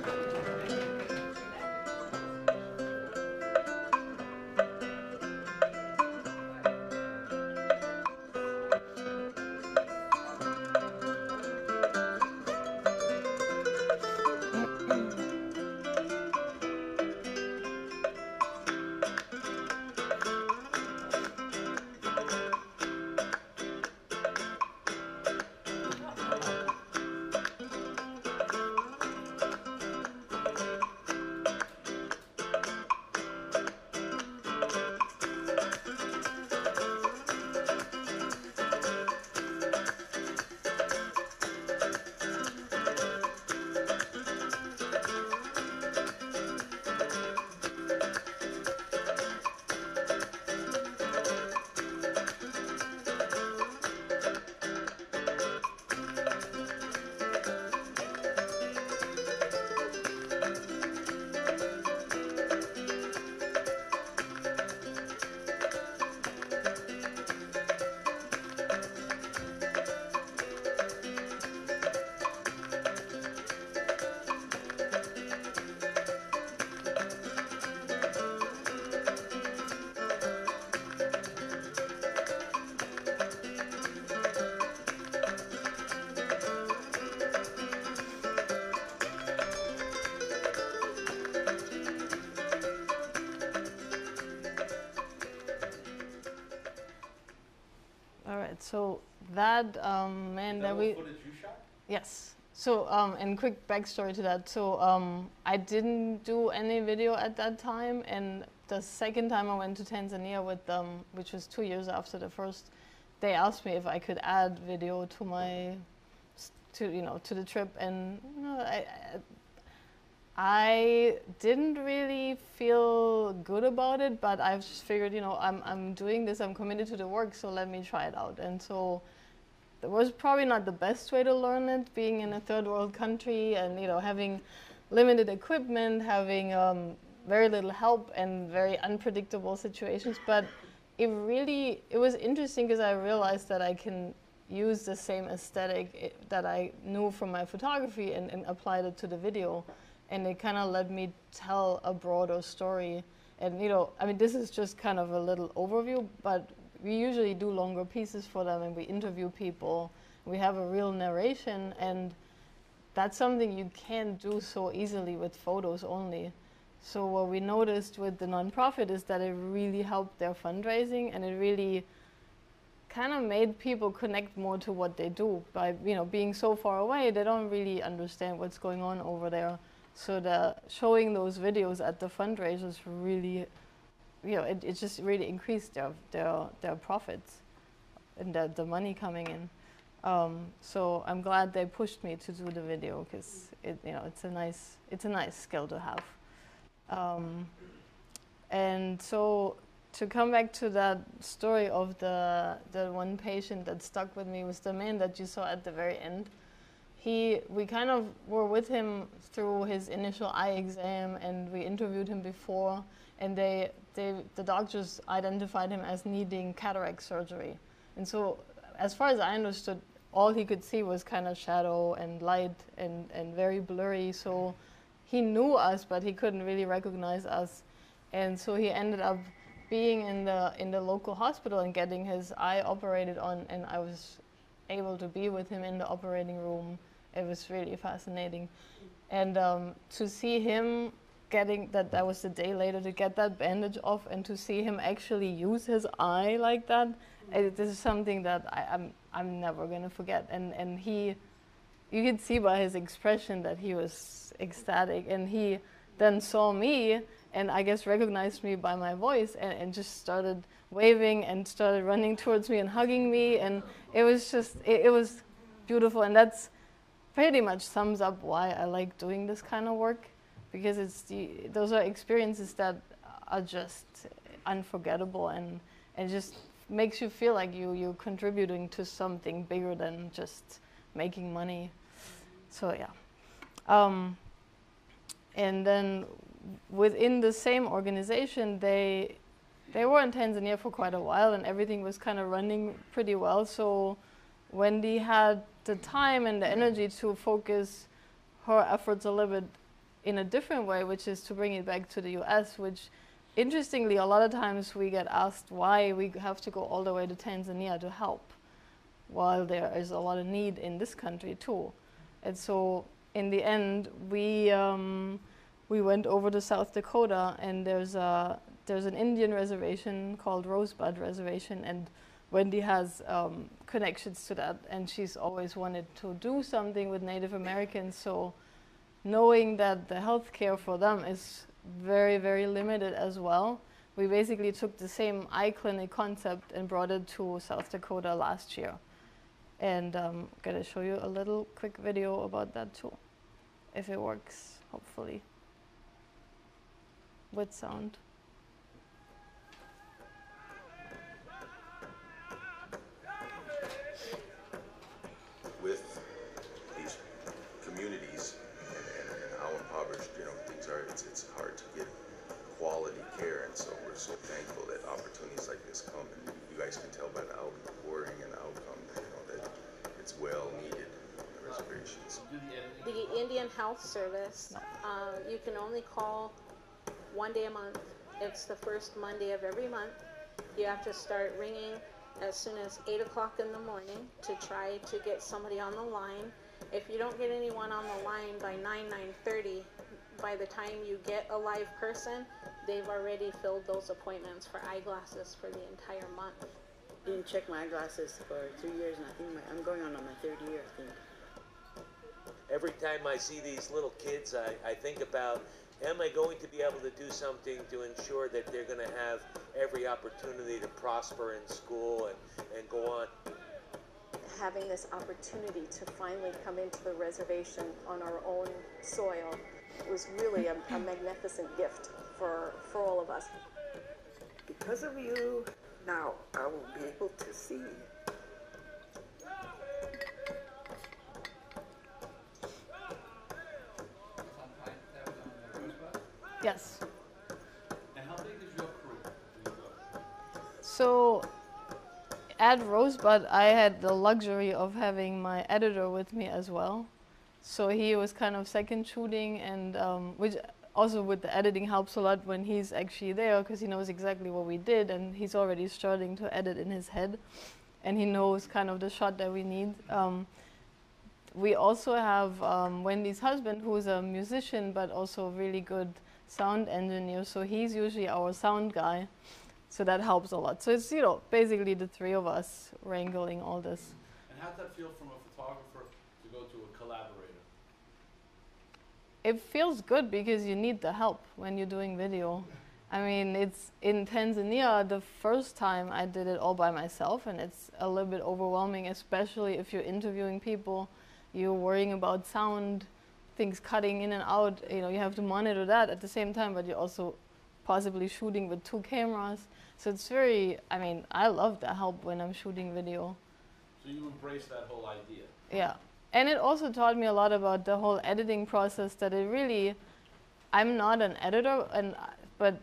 So that man that we footage you shot? Yes. So and quick backstory to that. So I didn't do any video at that time, and the second time I went to Tanzania with them, which was 2 years after the first, they asked me if I could add video to my to the trip, and I didn't really feel good about it, but I've just figured, I'm doing this, I'm committed to the work, so let me try it out. And so it was probably not the best way to learn it, being in a third world country and having limited equipment, having very little help and very unpredictable situations. But it was interesting because I realized that I can use the same aesthetic that I knew from my photography and applied it to the video. And it kind of let me tell a broader story. And this is just kind of a little overview, but we usually do longer pieces for them and we interview people. We have a real narration, and that's something you can't do so easily with photos only. So what we noticed with the nonprofit is that it really helped their fundraising, and it really kind of made people connect more to what they do. By being so far away, they don't really understand what's going on over there. So showing those videos at the fundraisers really, it just really increased their profits and the money coming in. So I'm glad they pushed me to do the video, because it's a nice skill to have. And so to come back to that story of the one patient that stuck with me was the man that you saw at the very end. We kind of were with him through his initial eye exam, and we interviewed him before, and the doctors identified him as needing cataract surgery. And so as far as I understood, all he could see was kind of shadow and light and very blurry. So he knew us, but he couldn't really recognize us. And so he ended up being in the local hospital and getting his eye operated on, and I was able to be with him in the operating room. It was really fascinating. And to see him that was the day later, to get that bandage off and to see him actually use his eye like that, this is something that I'm never going to forget. And you could see by his expression that he was ecstatic, and he then saw me and I guess recognized me by my voice and just started waving and started running towards me and hugging me, and it was just, it was beautiful. And that's pretty much sums up why I like doing this kind of work, because those are experiences that are just unforgettable, and just makes you feel like you're contributing to something bigger than just making money. So yeah. And then within the same organization, they were in Tanzania for quite a while, and everything was kind of running pretty well. So Wendy had the time and the energy to focus her efforts a little bit in a different way, which is to bring it back to the US, which interestingly, a lot of times we get asked why we have to go all the way to Tanzania to help, while there is a lot of need in this country too. And so in the end, we went over to South Dakota, and there's an Indian reservation called Rosebud Reservation, and Wendy has connections to that, and she's always wanted to do something with Native Americans. So knowing that the healthcare for them is very, very limited as well, we basically took the same eye clinic concept and brought it to South Dakota last year. And I'm gonna show you a little quick video about that too, if it works, hopefully, with sound. With these communities and how impoverished things are, it's hard to get quality care, and so we're so thankful that opportunities like this come, and you guys can tell by the outpouring and the outcome that it's well needed on the reservations. The Indian Health Service, you can only call one day a month. It's the first Monday of every month. You have to start ringing as soon as 8 o'clock in the morning to try to get somebody on the line. If you don't get anyone on the line by 9:30, by the time you get a live person, they've already filled those appointments for eyeglasses for the entire month. I didn't check my eyeglasses for 3 years, and I think I'm going on my third year, I think. Every time I see these little kids, I think about, am I going to be able to do something to ensure that they're going to have every opportunity to prosper in school and go on? having this opportunity to finally come into the reservation on our own soil was really a magnificent gift for all of us. Because of you, now I will be able to see. Yes. And how big is your crew? So at Rosebud, I had the luxury of having my editor with me as well. So he was kind of second shooting, and which also with the editing helps a lot when he's actually there, because he knows exactly what we did, and he's already starting to edit in his head, and he knows kind of the shot that we need. We also have Wendy's husband, who's a musician, but also a really good sound engineer, so he's usually our sound guy. So that helps a lot. So it's, basically the three of us wrangling all this. And how'd that feel from a photographer to go to a collaborator? It feels good because you need the help when you're doing video. I mean, it's in Tanzania, the first time I did it all by myself, and it's a little bit overwhelming, especially if you're interviewing people, you're worrying about sound, things cutting in and out, you have to monitor that at the same time, but you're also possibly shooting with 2 cameras. So it's very, I love the help when I'm shooting video. So you embrace that whole idea? Yeah. And it also taught me a lot about the whole editing process, that it really, I'm not an editor, but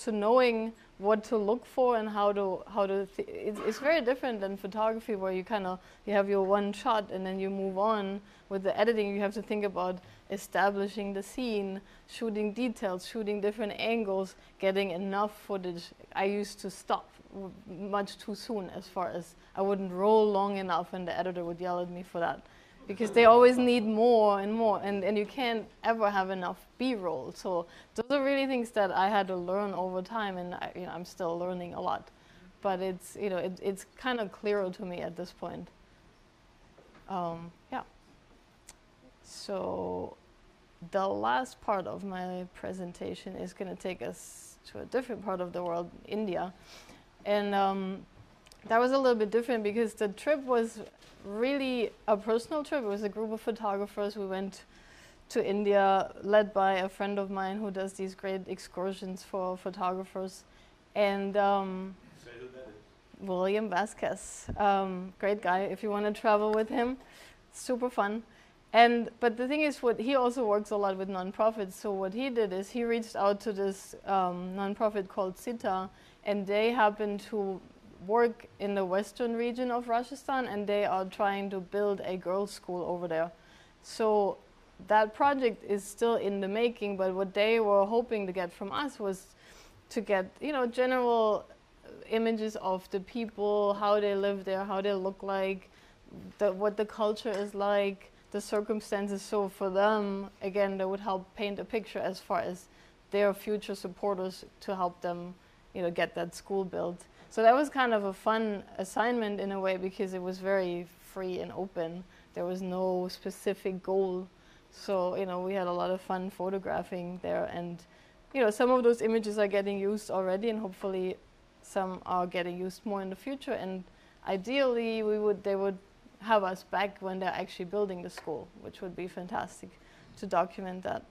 knowing what to look for and it's very different than photography, where you you have your one shot and then you move on. With the editing, you have to think about establishing the scene, shooting details, shooting different angles, getting enough footage. I used to stop much too soon, as far as I wouldn't roll long enough, and the editor would yell at me for that, because they always need more and more, and you can't ever have enough B-roll. So those are really things that I had to learn over time, and I'm still learning a lot. But it's it's kind of clearer to me at this point. Yeah. So the last part of my presentation is going to take us to a different part of the world, India, and that was a little bit different because the trip was really a personal trip. It was a group of photographers. We went to India, led by a friend of mine who does these great excursions for photographers. And Say who that is. William Vasquez, great guy if you want to travel with him. Super fun. But the thing is, he also works a lot with nonprofits. So what he did is he reached out to this nonprofit called Sita, and they happen to work in the western region of Rajasthan, and they are trying to build a girls' school over there. So that project is still in the making, but what they were hoping to get from us was to get, general images of the people, how they live there, how they look like, what the culture is like, the circumstances. So for them, again, that would help paint a picture as far as their future supporters, to help them, get that school built. So that was kind of a fun assignment in a way, because it was very free and open. There was no specific goal. So, we had a lot of fun photographing there, and, some of those images are getting used already, and hopefully some are getting used more in the future. And ideally, they would have us back when they're actually building the school, which would be fantastic to document that.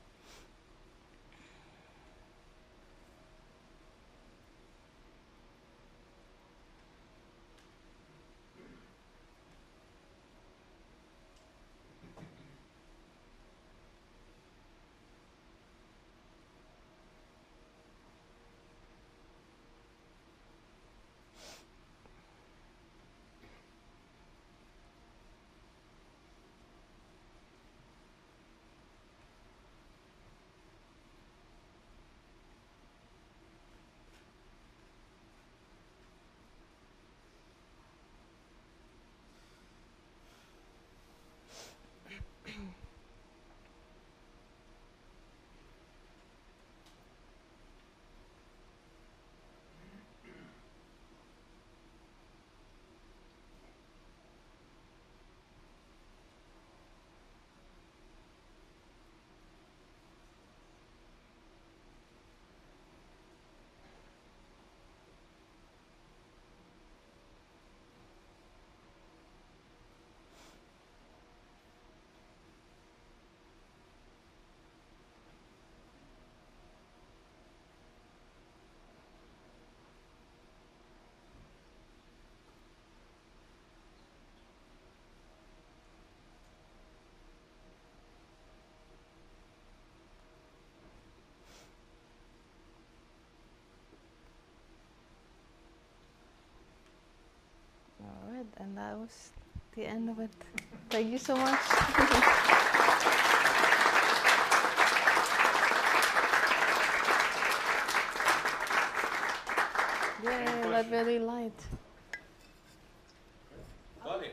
And that was the end of it. Thank you so much. Yay, that very light. Funny.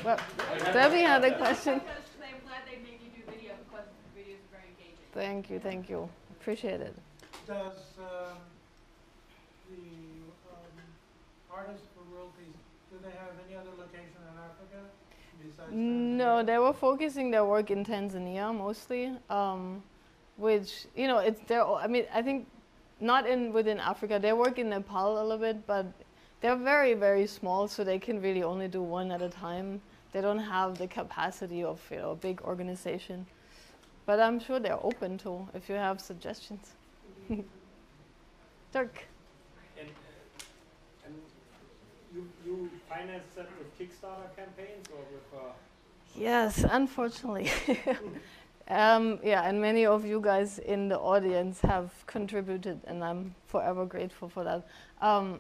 Well, Debbie had a question. I'm glad they made you do video because the video is very engaging. Thank you. Appreciate it. Does the artists for royalties, do they have any other location in Africa besides No, they were focusing their work in Tanzania mostly, which, you know, it's their, I mean, I think not within Africa. They work in Nepal a little bit, but they're very, very small, so they can really only do one at a time. They don't have the capacity of, you know, a big organization. But I'm sure they're open to if you have suggestions. Dirk. And you finance that with Kickstarter campaigns or with? Yes, unfortunately. Yeah, and many of you guys in the audience have contributed, and I'm forever grateful for that.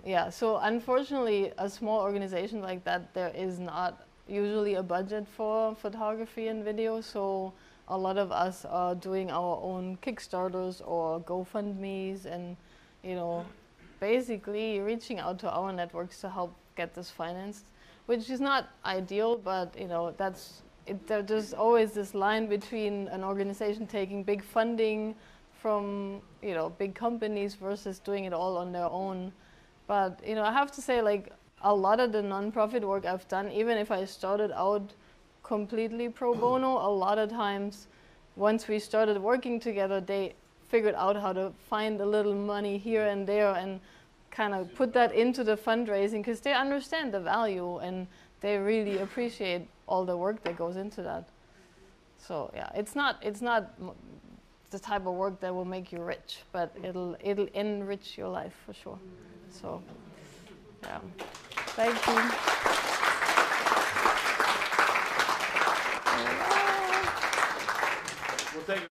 Yeah, so unfortunately, a small organization like that, there is not usually a budget for photography and video, so a lot of us are doing our own Kickstarters or GoFundMes and, you know, basically reaching out to our networks to help get this financed, which is not ideal, but, you know, that's there's always this line between an organization taking big funding from, you know, big companies versus doing it all on their own. But, you know, I have to say, like, a lot of the nonprofit work I've done, even if I started out completely pro bono, a lot of times once we started working together, they figured out how to find a little money here and there and kind of put that into the fundraising because they understand the value and they really appreciate all the work that goes into that. So yeah, it's not the type of work that will make you rich, but it'll enrich your life for sure. So yeah, thank you. We'll take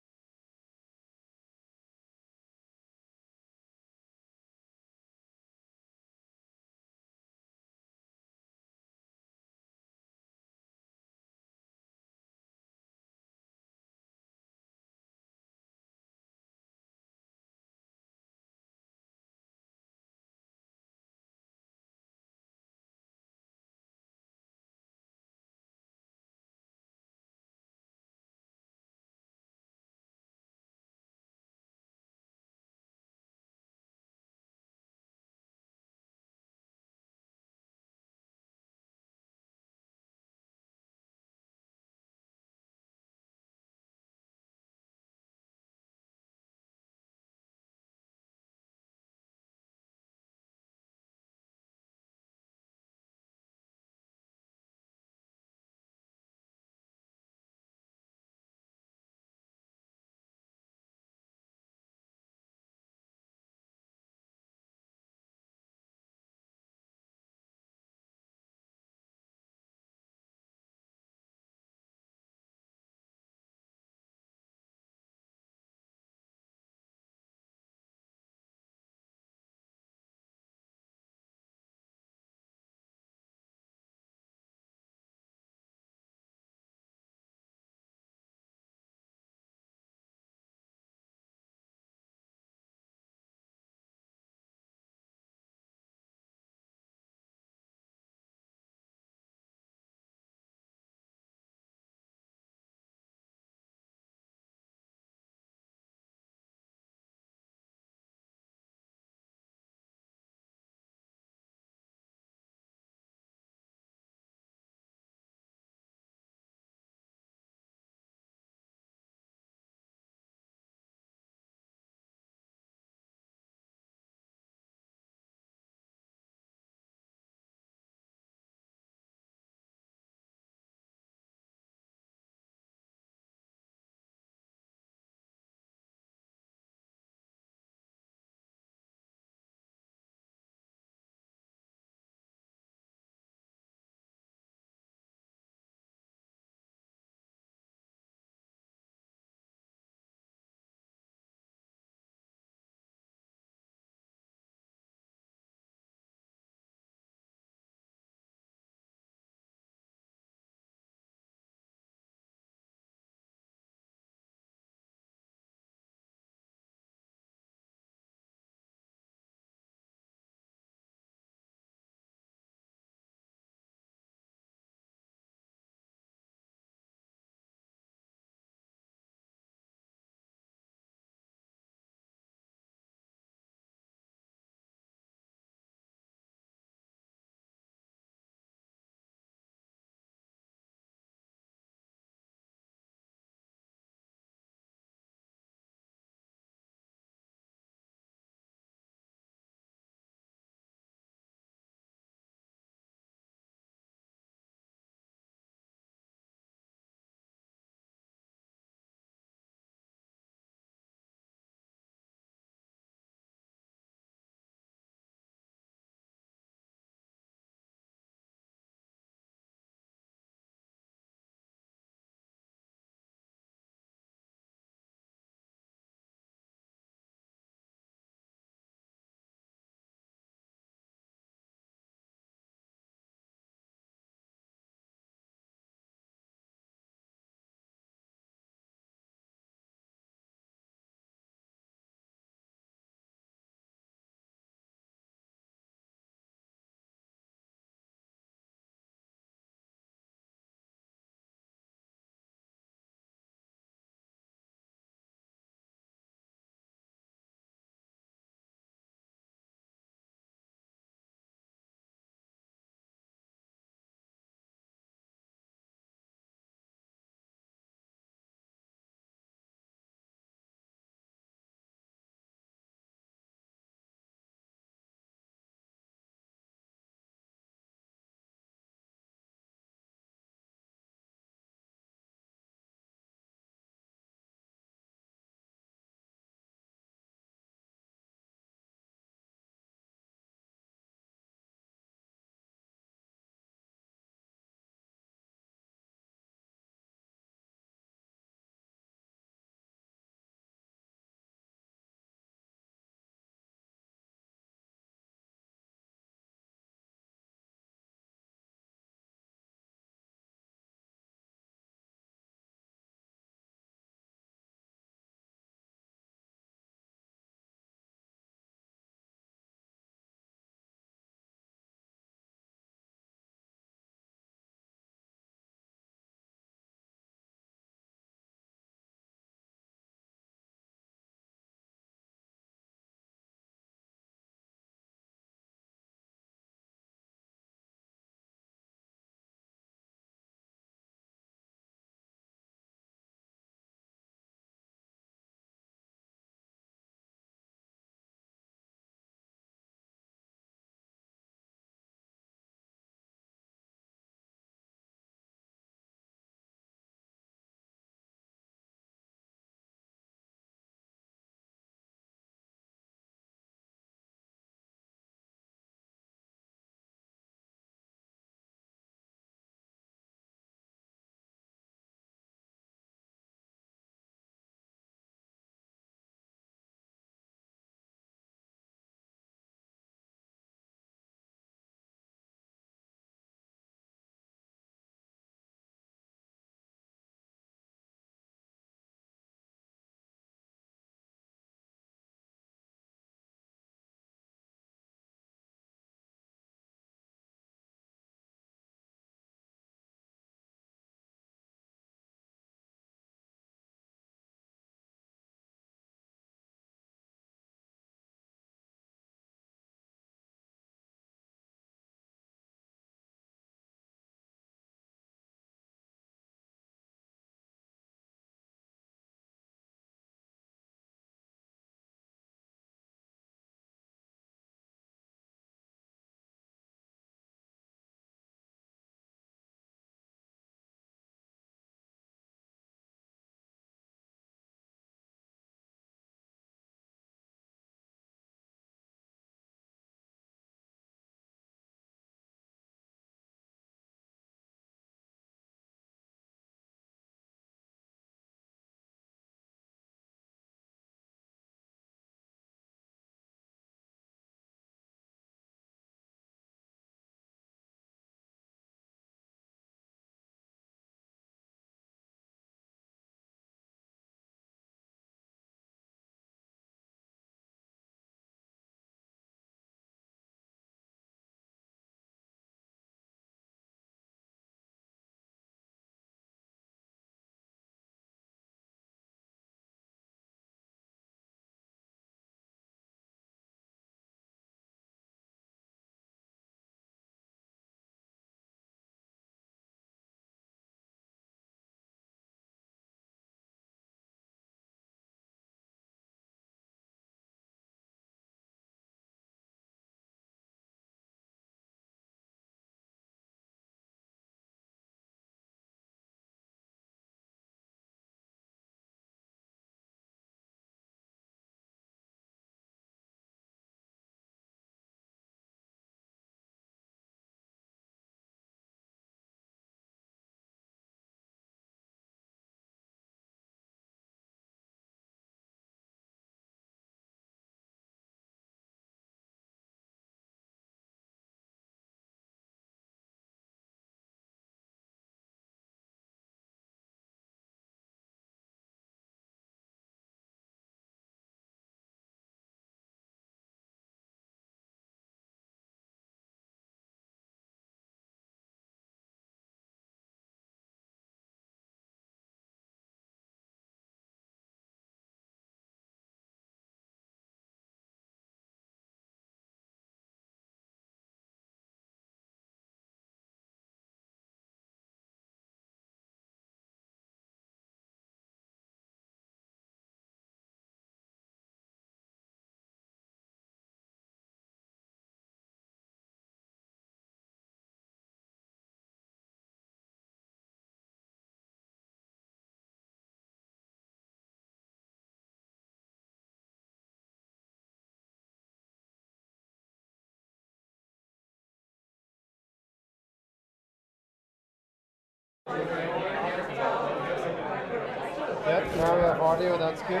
audio, that's good.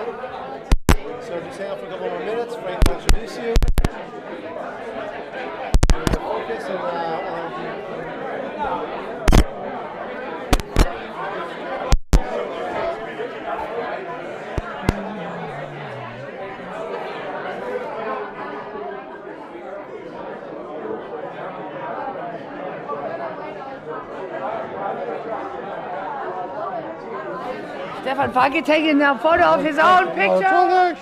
So just hang out for a couple more minutes. Frank will introduce you. Focus and Stefan Falke taking a photo of his own picture.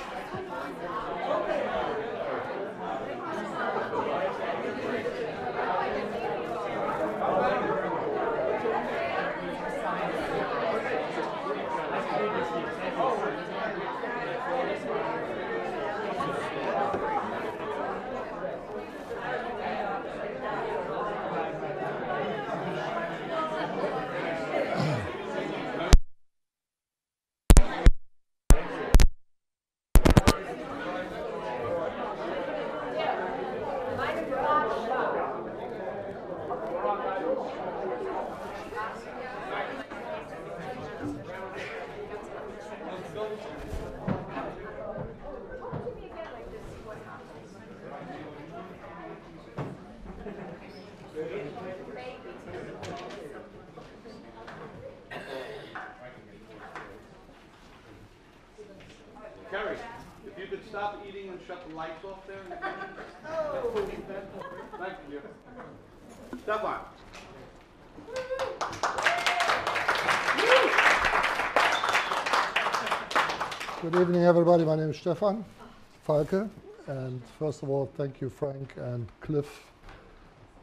Kerry, if you could stop eating and shut the lights off there in the kitchen. Thank you. Stefan. Good evening, everybody. My name is Stefan Falke. And first of all, thank you, Frank and Cliff,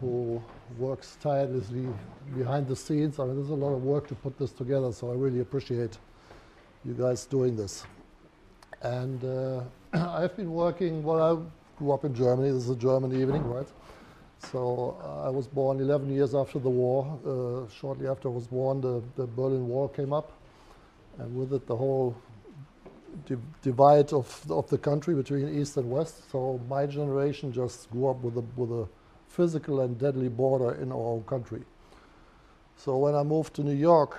who works tirelessly behind the scenes. I mean, there's a lot of work to put this together, so I really appreciate you guys doing this. And I've been working, well, I grew up in Germany. This is a German evening, right? So I was born 11 years after the war. Shortly after I was born, the Berlin Wall came up. And with it, the whole divide of the country between East and West. So my generation just grew up with a physical and deadly border in our own country. So when I moved to New York,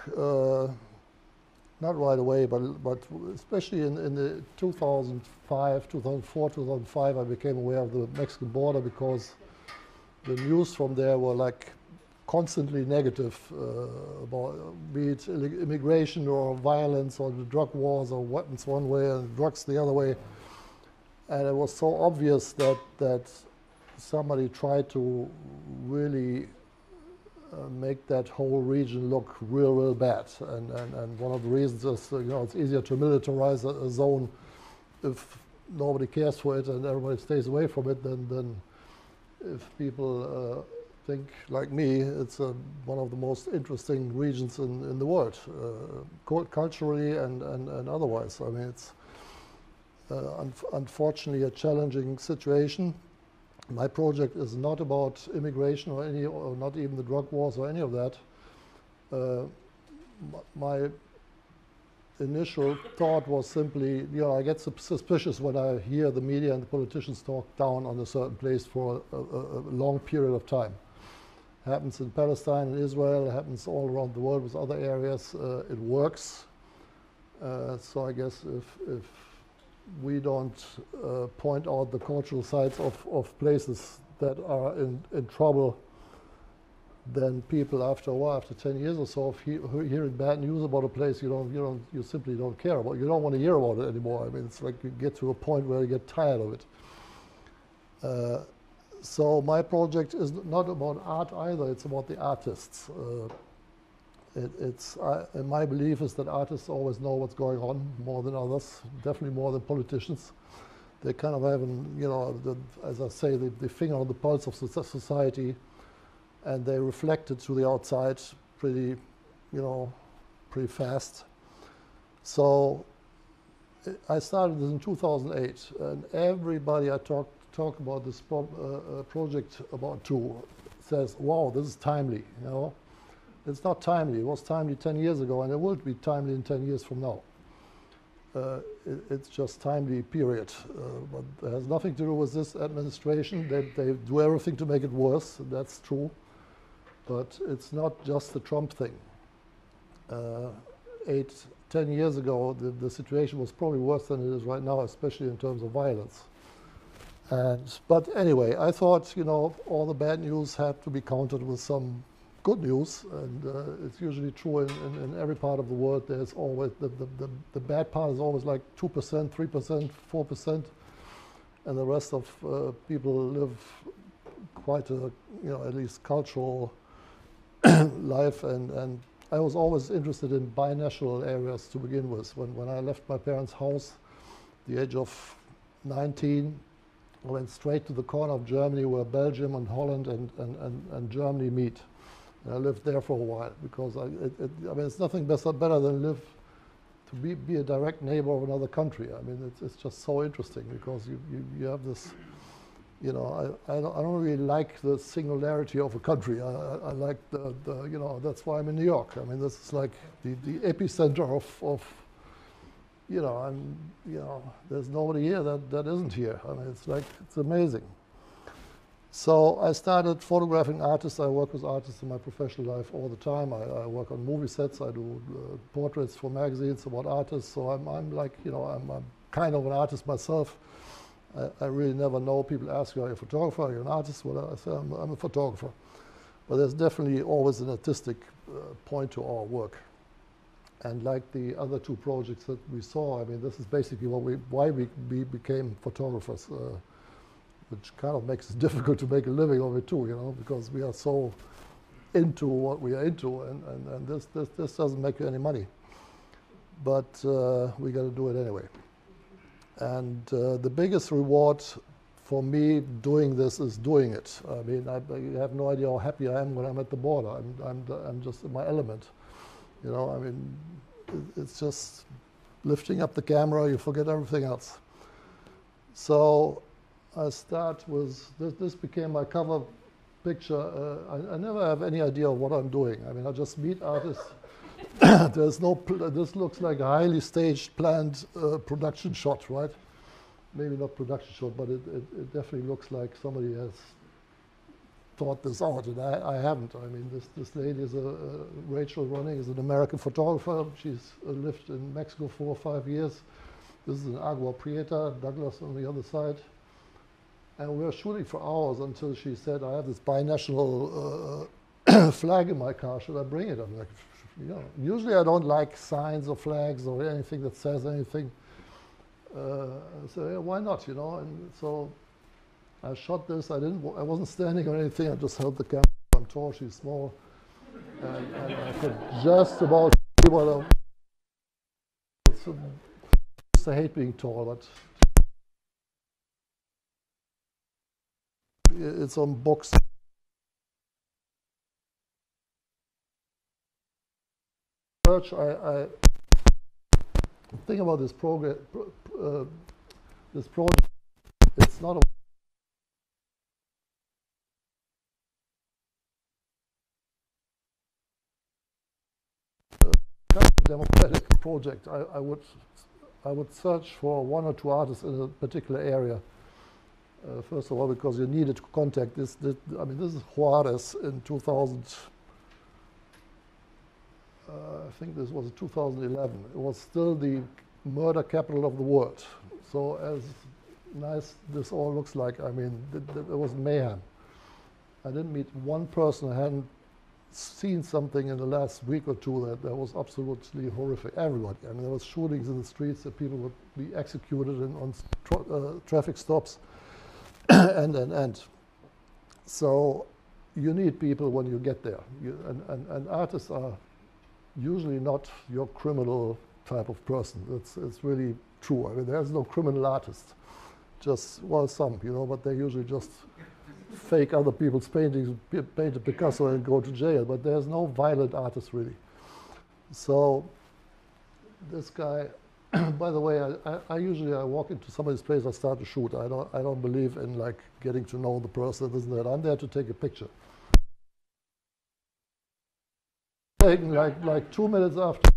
not right away, but especially in the 2005, 2004, 2005, I became aware of the Mexican border because the news from there were like constantly negative about be it immigration or violence or the drug wars or weapons one way and drugs the other way. And it was so obvious that somebody tried to really make that whole region look real bad. And one of the reasons is, it's easier to militarize a zone if nobody cares for it and everybody stays away from it than if people think like me, it's one of the most interesting regions in the world, culturally and otherwise. I mean, it's unfortunately a challenging situation. My project is not about immigration or not even the drug wars or any of that. My initial thought was simply, I get suspicious when I hear the media and the politicians talk down on a certain place for a long period of time. It happens in Palestine and Israel, it happens all around the world with other areas. It works. So I guess if we don't point out the cultural sides of places that are in trouble, then people after a while, after 10 years or so, of hearing bad news about a place you simply don't care about. You don't want to hear about it anymore. I mean, it's like you get to a point where you get tired of it. So my project is not about art either. It's about the artists. And my belief is that artists always know what's going on more than others, definitely more than politicians. They kind of have, as I say, the finger on the pulse of society, and they reflect it to the outside pretty fast. So I started this in 2008, and everybody I talk about this project to says, "Wow, this is timely." It's not timely. It was timely 10 years ago, and it will be timely in 10 years from now. It's just timely, period. But it has nothing to do with this administration. They do everything to make it worse. That's true. But it's not just the Trump thing. 8, 10 years ago, the situation was probably worse than it is right now, especially in terms of violence. But anyway, I thought, you know, all the bad news had to be countered with some good news, and it's usually true in every part of the world. There's always, the bad part is always like 2%, 3%, 4%, and the rest of people live quite a, you know, at least cultural life, and I was always interested in binational areas to begin with. When I left my parents' house at the age of 19, I went straight to the corner of Germany where Belgium and Holland and Germany meet. And I lived there for a while because I mean, it's nothing better than to be a direct neighbor of another country. I mean, it's just so interesting because you have this, you know, I don't really like the singularity of a country. I like the you know, that's why I'm in New York. I mean, this is like the epicenter of you know, there's nobody here that isn't here. I mean, it's like, it's amazing. So I started photographing artists. I work with artists in my professional life all the time. I work on movie sets. I do portraits for magazines about artists. So I'm like, you know, I'm kind of an artist myself. I really never know. People ask you, are you a photographer? Are you an artist? Well, I say I'm a photographer. But there's definitely always an artistic point to our work. And like the other two projects that we saw, I mean, this is basically why we became photographers, which kind of makes it difficult to make a living of it too, you know, because we are so into what we are into, and this doesn't make you any money. But we got to do it anyway. And the biggest reward for me doing this is doing it. I mean, I have no idea how happy I am when I'm at the border. I'm just in my element. You know, I mean, it's just lifting up the camera, you forget everything else. So I start with, this became my cover picture. I never have any idea of what I'm doing. I mean, I just meet artists. There's no, this looks like a highly staged, planned production shot, right? Maybe not production shot, but it definitely looks like somebody has thought this out, and I haven't. I mean, this lady is Rachel Ronning is an American photographer. She's lived in Mexico 4 or 5 years. This is an Agua Prieta, Douglas on the other side. And we were shooting for hours until she said, I have this binational flag in my car, should I bring it? I'm like, you know, usually I don't like signs or flags or anything that says anything. So yeah, why not, you know? And so I shot this. I wasn't standing or anything. I just held the camera. I'm tall, she's small, and I could just about see what I hate being tall, but it's on books. I think about this project. It's not a democratic project. I would search for 1 or 2 artists in a particular area. First of all, because you needed to contact this. I mean, this is Juarez in 2000. I think this was 2011. It was still the murder capital of the world. So as nice this all looks like, I mean, it was mayhem. I didn't meet one person who hadn't seen something in the last week or two that was absolutely horrific. Everybody. I mean, there was shootings in the streets that people would be executed on traffic stops, and. So you need people when you get there. And artists are usually not your criminal type of person. It's really true. I mean, there's no criminal artist. Just, well, some, you know, but they usually just fake other people's paintings, paint a Picasso and go to jail. But there's no violent artist, really. So this guy, by the way, I usually walk into somebody's place, I start to shoot. I don't believe in like getting to know the person, isn't that? I'm there to take a picture. Taken like 2 minutes after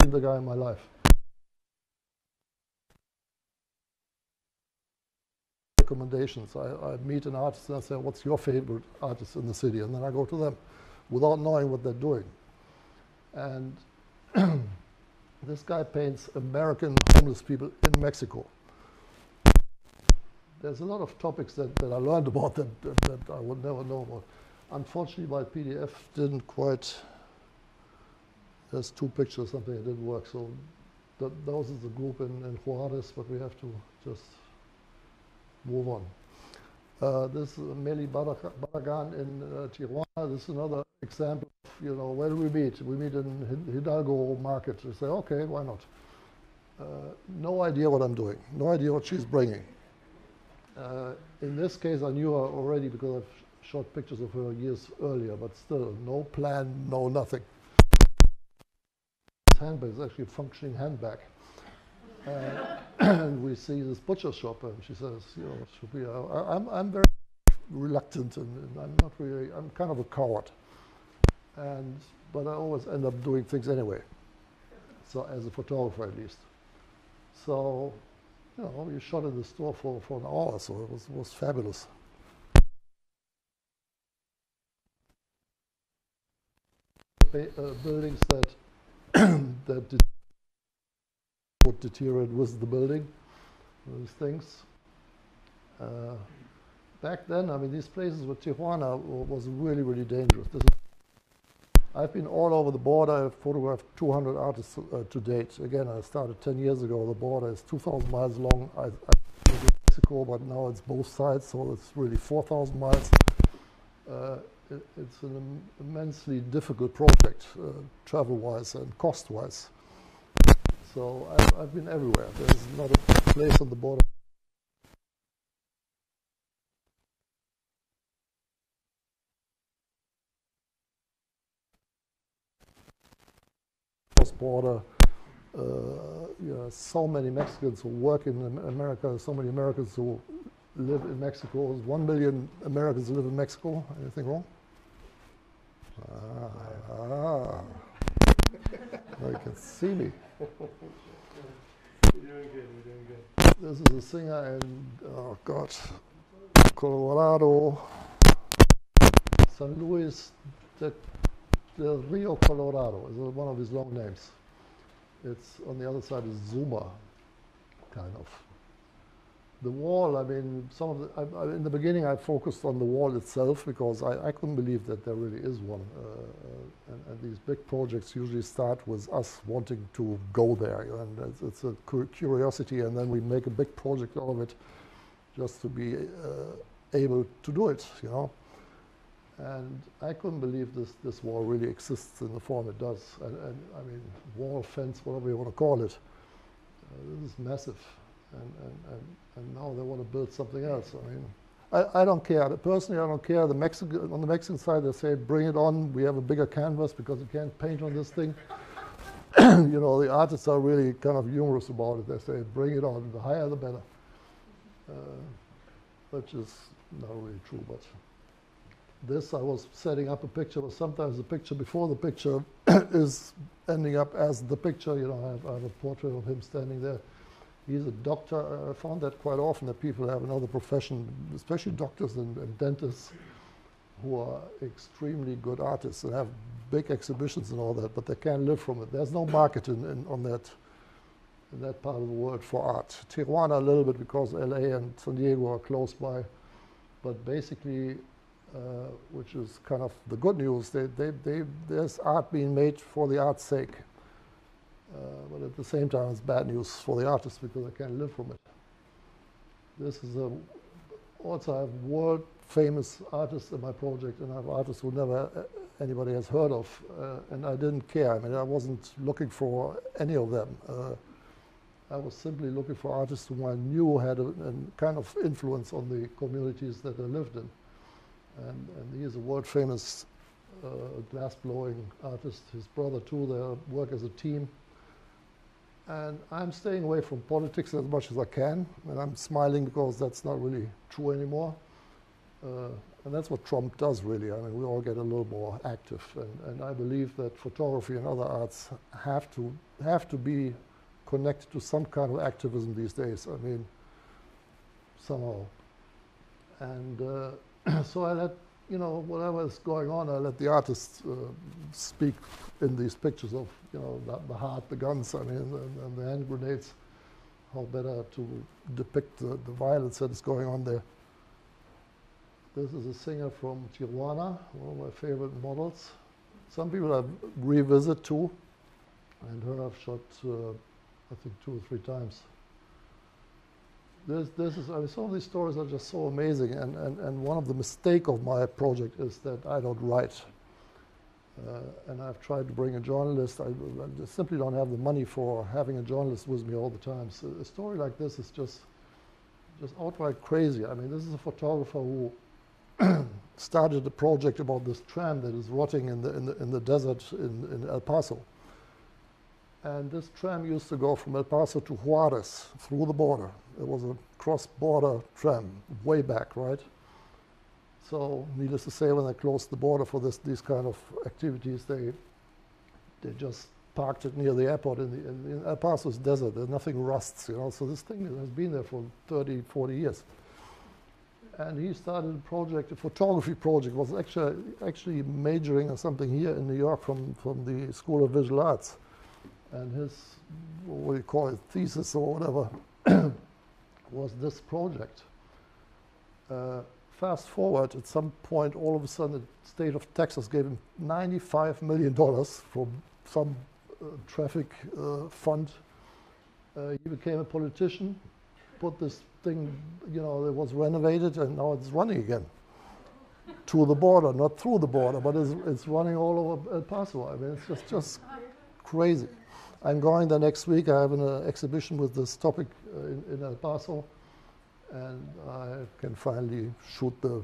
the guy in my life. Recommendations. I meet an artist and I say, what's your favorite artist in the city? And then I go to them without knowing what they're doing. And This guy paints American homeless people in Mexico. There's a lot of topics that I learned about that I would never know about. Unfortunately, my PDF didn't quite, there's 2 pictures, something that didn't work. So those is the group in Juarez, but we have to just move on. This is Meli Barragan in Tijuana. This is another example of, where do we meet? We meet in Hidalgo Market. We say, okay, why not? No idea what I'm doing. No idea what she's bringing. In this case, I knew her already because I've shot pictures of her years earlier, but still, no plan, no nothing. This handbag is actually a functioning handbag. And we see this butcher shop, and she says, should we, I'm very reluctant, and I'm not really, I'm kind of a coward. But I always end up doing things anyway, so as a photographer at least. So, we shot in the store for an hour, so it was fabulous. Buildings that would deteriorate with the building, those things. Back then, I mean, these places with Tijuana was really, really dangerous. I've been all over the border. I've photographed 200 artists to date. Again, I started 10 years ago. The border is 2,000 miles long. I went to Mexico, but now it's both sides, so it's really 4,000 miles. It's an immensely difficult project, travel-wise and cost-wise. So I've been everywhere. There's not a place on the border. Border, so many Mexicans who work in America, so many Americans who live in Mexico. 1 million Americans live in Mexico. Anything wrong? You can see me. You're doing good, you're doing good. This is a singer in, Colorado, San Luis del Rio Colorado is one of his long names. It's on the other side is Zuma, kind of. The wall, I mean, in the beginning I focused on the wall itself because I couldn't believe that there really is one. And these big projects usually start with us wanting to go there, and it's a curiosity, and then we make a big project out of it just to be able to do it, And I couldn't believe this wall really exists in the form it does. And I mean, wall, fence, whatever you want to call it. This is massive. And now they want to build something else. I mean, I don't care. Personally, I don't care. On the Mexican side, they say, bring it on. We have a bigger canvas because you can't paint on this thing. The artists are really kind of humorous about it. They say, bring it on. The higher, the better. Which is not really true, but this, I was setting up a picture, but sometimes the picture before the picture is ending up as the picture. I have a portrait of him standing there. He's a doctor. I found that quite often that people have another profession, especially doctors and dentists, who are extremely good artists and have big exhibitions and all that, but they can't live from it. There's no market in that part of the world for art. Tijuana a little bit because LA and San Diego are close by, but basically, which is kind of the good news, there's art being made for the art's sake. But at the same time, it's bad news for the artists because they can't live from it. This is also I have world famous artists in my project, and I have artists who never anybody has heard of, and I didn't care. I mean, I wasn't looking for any of them. I was simply looking for artists whom I knew had a kind of influence on the communities that I lived in. And he is a world famous glass-blowing artist. His brother too, they work as a team. And I'm staying away from politics as much as I can, and I'm smiling because that's not really true anymore. And that's what Trump does, really. I mean, we all get a little more active, and I believe that photography and other arts have to be connected to some kind of activism these days. I mean, somehow. And so I let you know, whatever is going on, I let the artists speak in these pictures of, you know, the heart, the guns, I mean, and the hand grenades. How better to depict the violence that is going on there. This is a singer from Tijuana, one of my favorite models. Some people I've revisited too, and her I've shot, I think 2 or 3 times. This is, I mean, some of these stories are just so amazing, and one of the mistakes of my project is that I don't write. And I've tried to bring a journalist. I just simply don't have the money for having a journalist with me all the time. So a story like this is just outright crazy. I mean, this is a photographer who started a project about this tram that is rotting in the desert in El Paso. And this tram used to go from El Paso to Juarez through the border. It was a cross-border tram way back, right? So, needless to say, when they closed the border for these kind of activities, they just parked it near the airport in El Paso's desert. There's nothing rusts, you know. So this thing has been there for 30, 40 years. And he started a project, a photography project. Was actually majoring in something here in New York from the School of Visual Arts. And his, what do you call it, thesis or whatever, was this project. Fast forward, at some point, all of a sudden, the state of Texas gave him $95 million from some traffic fund. He became a politician, put this thing, you know, it was renovated, and now it's running again. To the border, not through the border, but it's running all over El Paso. I mean, it's just crazy. I'm going there next week. I have an exhibition with this topic in El Paso. And I can finally shoot the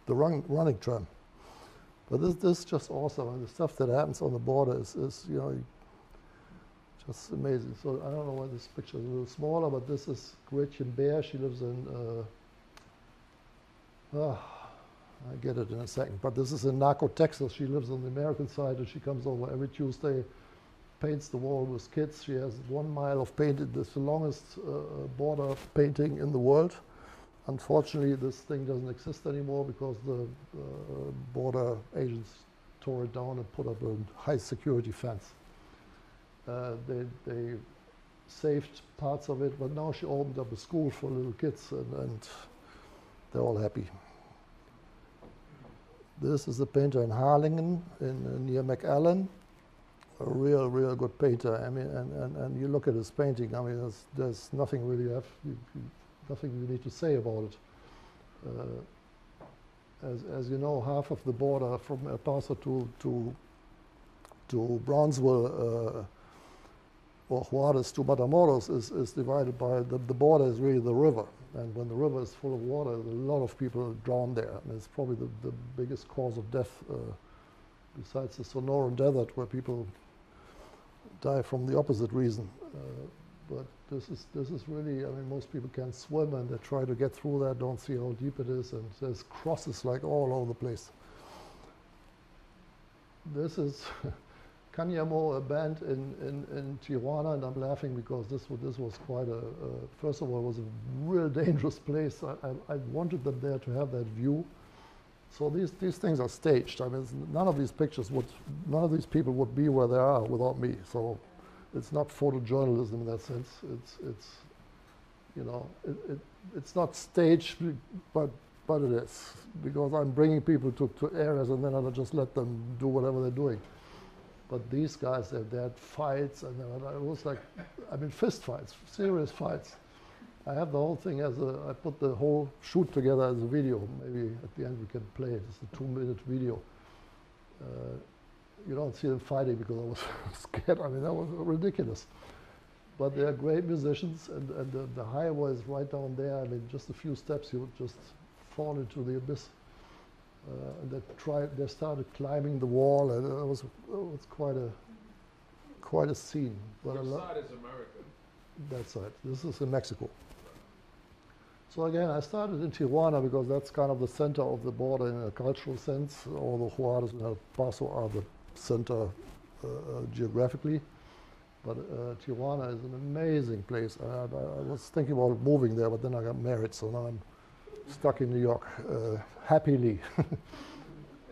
running tram. But this is just awesome, and the stuff that happens on the border is you know, just amazing. So I don't know why this picture is a little smaller, but this is Gretchen Bear. She lives in, I get it in a second, but this is in Naco, Texas. She lives on the American side, and she comes over every Tuesday, paints the wall with kids. She has 1 mile of painted. It's the longest border painting in the world. Unfortunately, this thing doesn't exist anymore because the border agents tore it down and put up a high security fence. They saved parts of it, but now she opened up a school for little kids, and they're all happy. This is a painter in Harlingen, near McAllen. A real good painter. I mean, and you look at his painting. I mean, there's nothing really nothing you need to say about it. As you know, half of the border from El Paso to Brownsville or Juarez to Matamoros is divided by the border is really the river. And when the river is full of water, a lot of people drown there. And it's probably the biggest cause of death besides the Sonoran Desert, where people die from the opposite reason. But this is really, I mean, most people can't swim, and they try to get through that, don't see how deep it is, and there's crosses like all over the place. This is Cañamo, a band in Tijuana, and I'm laughing because this was quite first of all, it was a real dangerous place. I wanted them there to have that view. So these things are staged. I mean, none of these people would be where they are without me. So it's not photojournalism in that sense. It's you know, it's not staged, but it is, because I'm bringing people to areas, and then I just let them do whatever they're doing. But these guys, they had fights, and it was like, I mean, fist fights, serious fights. I have the whole thing I put the whole shoot together as a video. Maybe at the end we can play it. It's a 2-minute video. You don't see them fighting because I was scared. I mean, that was ridiculous. But they are great musicians, and the highway is right down there. I mean, just a few steps, you would just fall into the abyss. And they started climbing the wall, and it was quite a scene. But Which side is American? That side. This is in Mexico. So again, I started in Tijuana because that's kind of the center of the border in a cultural sense, although Juarez and El Paso are the center geographically. But Tijuana is an amazing place. I was thinking about moving there, but then I got married, so now I'm stuck in New York, happily.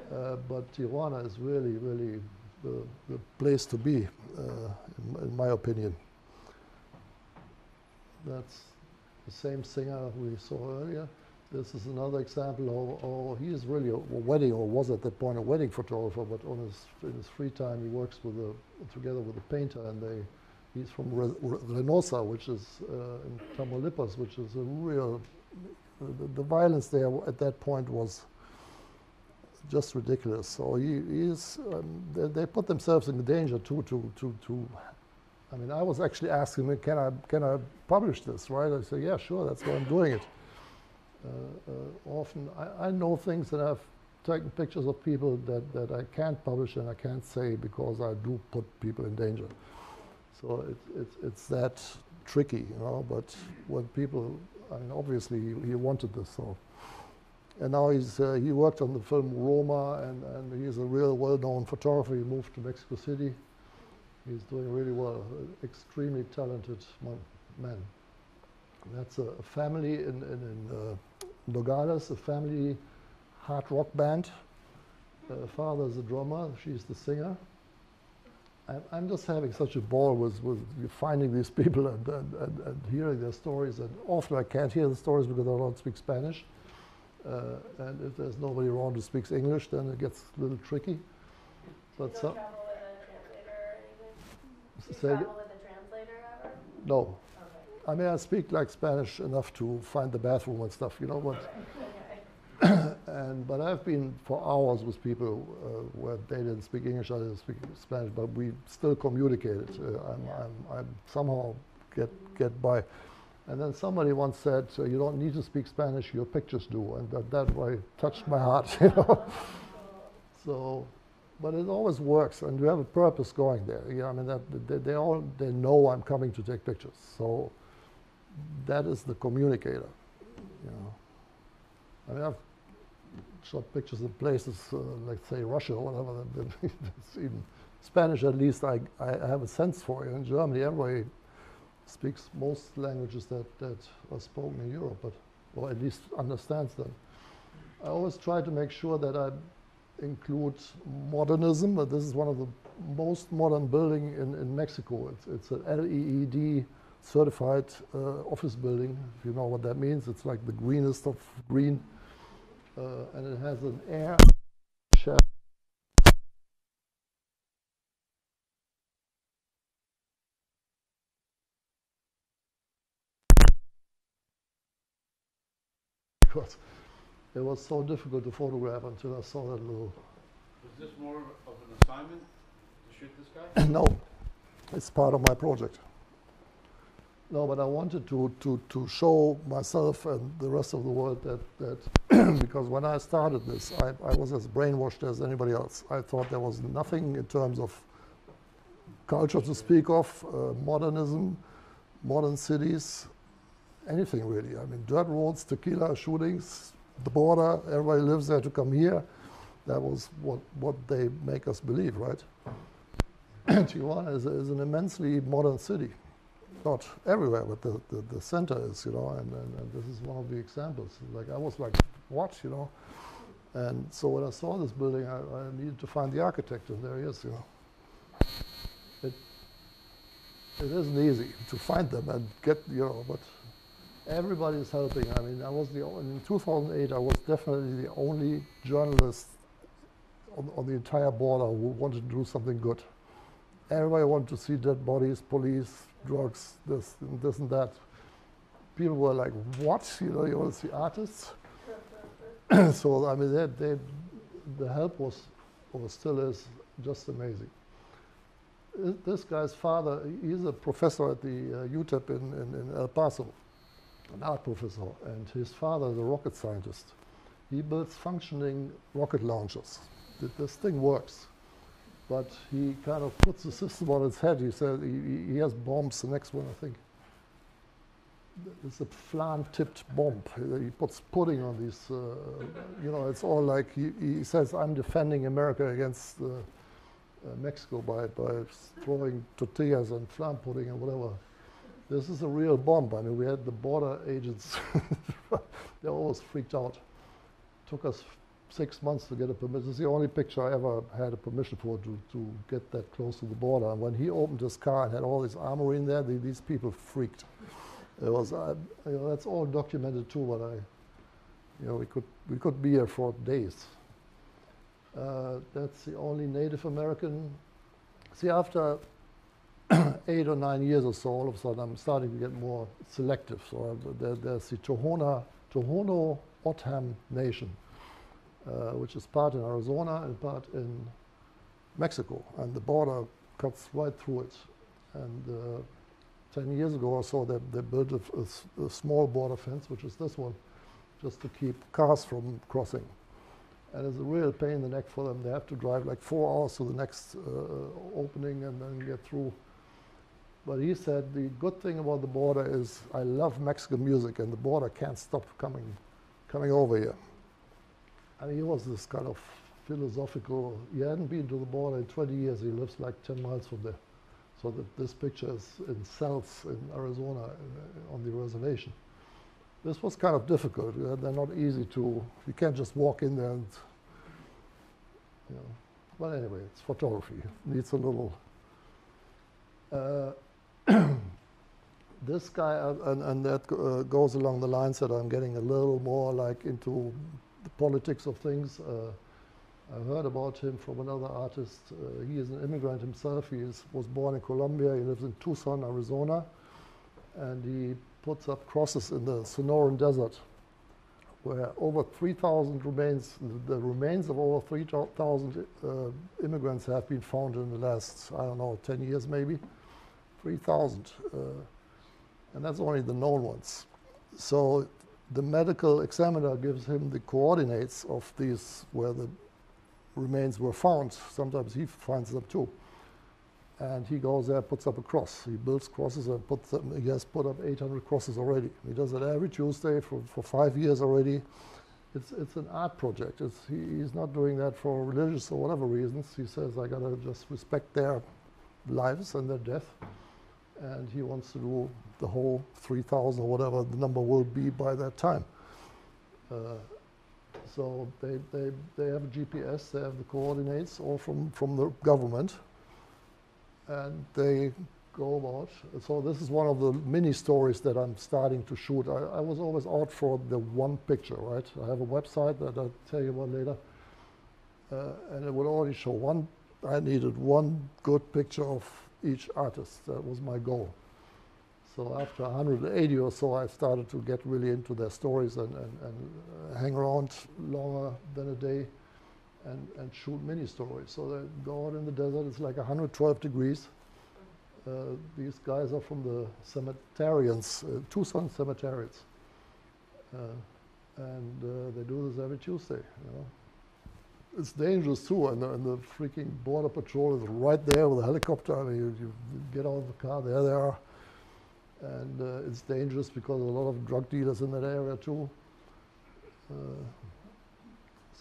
But Tijuana is really, really the place to be, in my opinion. That's the same singer we saw earlier. This is another example how he is really a wedding, or was at that point a wedding photographer, but in his free time he works together with a painter, and he's from Reynosa, which is in Tamaulipas, which is a real, the violence there at that point was just ridiculous. So they put themselves in danger I mean, I was actually asking him, can I publish this, right? I say, yeah, sure, that's why I'm doing it. Often I know things that I've taken pictures of people that I can't publish and I can't say because I do put people in danger. So it's that tricky, you know, but when people, I mean, obviously he wanted this, so. And now he worked on the film Roma, and he's a real well-known photographer. He moved to Mexico City. He's doing really well, extremely talented man. That's a family in Nogales, a family hard rock band. Father's a drummer, she's the singer. I'm just having such a ball with finding these people and hearing their stories. And often I can't hear the stories because I don't speak Spanish. And if there's nobody around who speaks English, then it gets a little tricky. But you don't travel with a translator or anything? Do you Say travel with a translator ever? No. Okay. I mean, I speak like Spanish enough to find the bathroom and stuff, you know, but but I've been for hours with people where they didn't speak English, I didn't speak Spanish, but we still communicated. I somehow get by. And then somebody once said, you don't need to speak Spanish, your pictures do, and that way touched my heart, you know. So, but it always works, and you have a purpose going there. Yeah, I mean, they know I'm coming to take pictures, so that is the communicator, you know. I mean, I've shot pictures in places like, say, Russia or whatever. It's even Spanish, at least, I have a sense for it. In Germany, everybody speaks most languages that are spoken in Europe, or at least understands them. I always try to make sure that I include modernism, but this is one of the most modern building in Mexico. It's an LEED certified office building, if you know what that means. It's like the greenest of green, and it has an air shaft. Because it was so difficult to photograph until I saw that little. Was this more of an assignment to shoot this guy? No, it's part of my project. No, but I wanted to show myself and the rest of the world that because when I started this, I was as brainwashed as anybody else. I thought there was nothing in terms of culture to speak of, modernism, modern cities, anything really. I mean, dirt roads, tequila shootings, the border, everybody lives there to come here. That was what they make us believe, right? Tijuana is an immensely modern city. Not everywhere, but the center is, you know, and this is one of the examples. Like, I was like, what, you know? And so when I saw this building, I needed to find the architect, and there he is, you know. It isn't easy to find them and get, you know, but everybody is helping. I mean, in 2008, I was definitely the only journalist on the entire border who wanted to do something good. Everybody wanted to see dead bodies, police, drugs, this and that. People were like, what? You know, you want to see artists? So, I mean, the help was, or still is, just amazing. This guy's father, he's a professor at the UTEP in El Paso, an art professor, and his father is a rocket scientist. He builds functioning rocket launchers. This thing works. But he kind of puts the system on its head. He said he has bombs, the next one, I think. It's a flan-tipped bomb. He puts pudding on these, you know, it's all like, he says, I'm defending America against Mexico by throwing tortillas and flan pudding and whatever. This is a real bomb. I mean, we had the border agents, they always freaked out. Took us 6 months to get a permission. It's the only picture I ever had a permission for to get that close to the border. And when he opened his car and had all this armory in there, these people freaked. It was, that's all documented too. But we could be here for days. That's the only Native American. See, after 8 or 9 years or so, all of a sudden I'm starting to get more selective. So there's the Tohono O'odham Nation, which is part in Arizona and part in Mexico, and the border cuts right through it. And 10 years ago or so, they built a small border fence, which is this one, just to keep cars from crossing. And it's a real pain in the neck for them. They have to drive like 4 hours to the next opening and then get through. But he said the good thing about the border is I love Mexican music, and the border can't stop coming over here. I mean, he was this kind of philosophical. He hadn't been to the border in 20 years. He lives like 10 miles from there. So this picture is in Sells in Arizona on the reservation. This was kind of difficult. They're not easy to, you can't just walk in there and, But anyway, it's photography. It needs a little. This guy, and that goes along the lines that I'm getting a little more like into the politics of things. I heard about him from another artist. He is an immigrant himself. He was born in Colombia. He lives in Tucson, Arizona. And he puts up crosses in the Sonoran Desert, where over 3,000 remains, the remains of over 3,000 immigrants have been found in the last, I don't know, 10 years maybe. 3,000. And that's only the known ones. So the medical examiner gives him the coordinates of these, where the remains were found. Sometimes he finds them too. And he goes there, puts up a cross. He builds crosses and puts them. He has put up 800 crosses already. He does it every Tuesday for 5 years already. It's an art project. He's not doing that for religious or whatever reasons. He says, I gotta just respect their lives and their death. And he wants to do the whole 3,000 or whatever the number will be by that time. So they have a GPS, they have the coordinates, all from the government. And they go about. So this is one of the mini stories that I'm starting to shoot. I was always out for the one picture, right? I have a website that I'll tell you about later. And it would already show one. I needed one good picture of each artist. That was my goal. So after 180 or so, I started to get really into their stories and hang around longer than a day and shoot mini stories. So they go out in the desert. It's like 112 degrees. These guys are from the cemeterians, Tucson cemeterians. And they do this every Tuesday. It's dangerous too, and the freaking border patrol is right there with a helicopter. I mean, you get out of the car, there they are. And it's dangerous because there's a lot of drug dealers in that area too.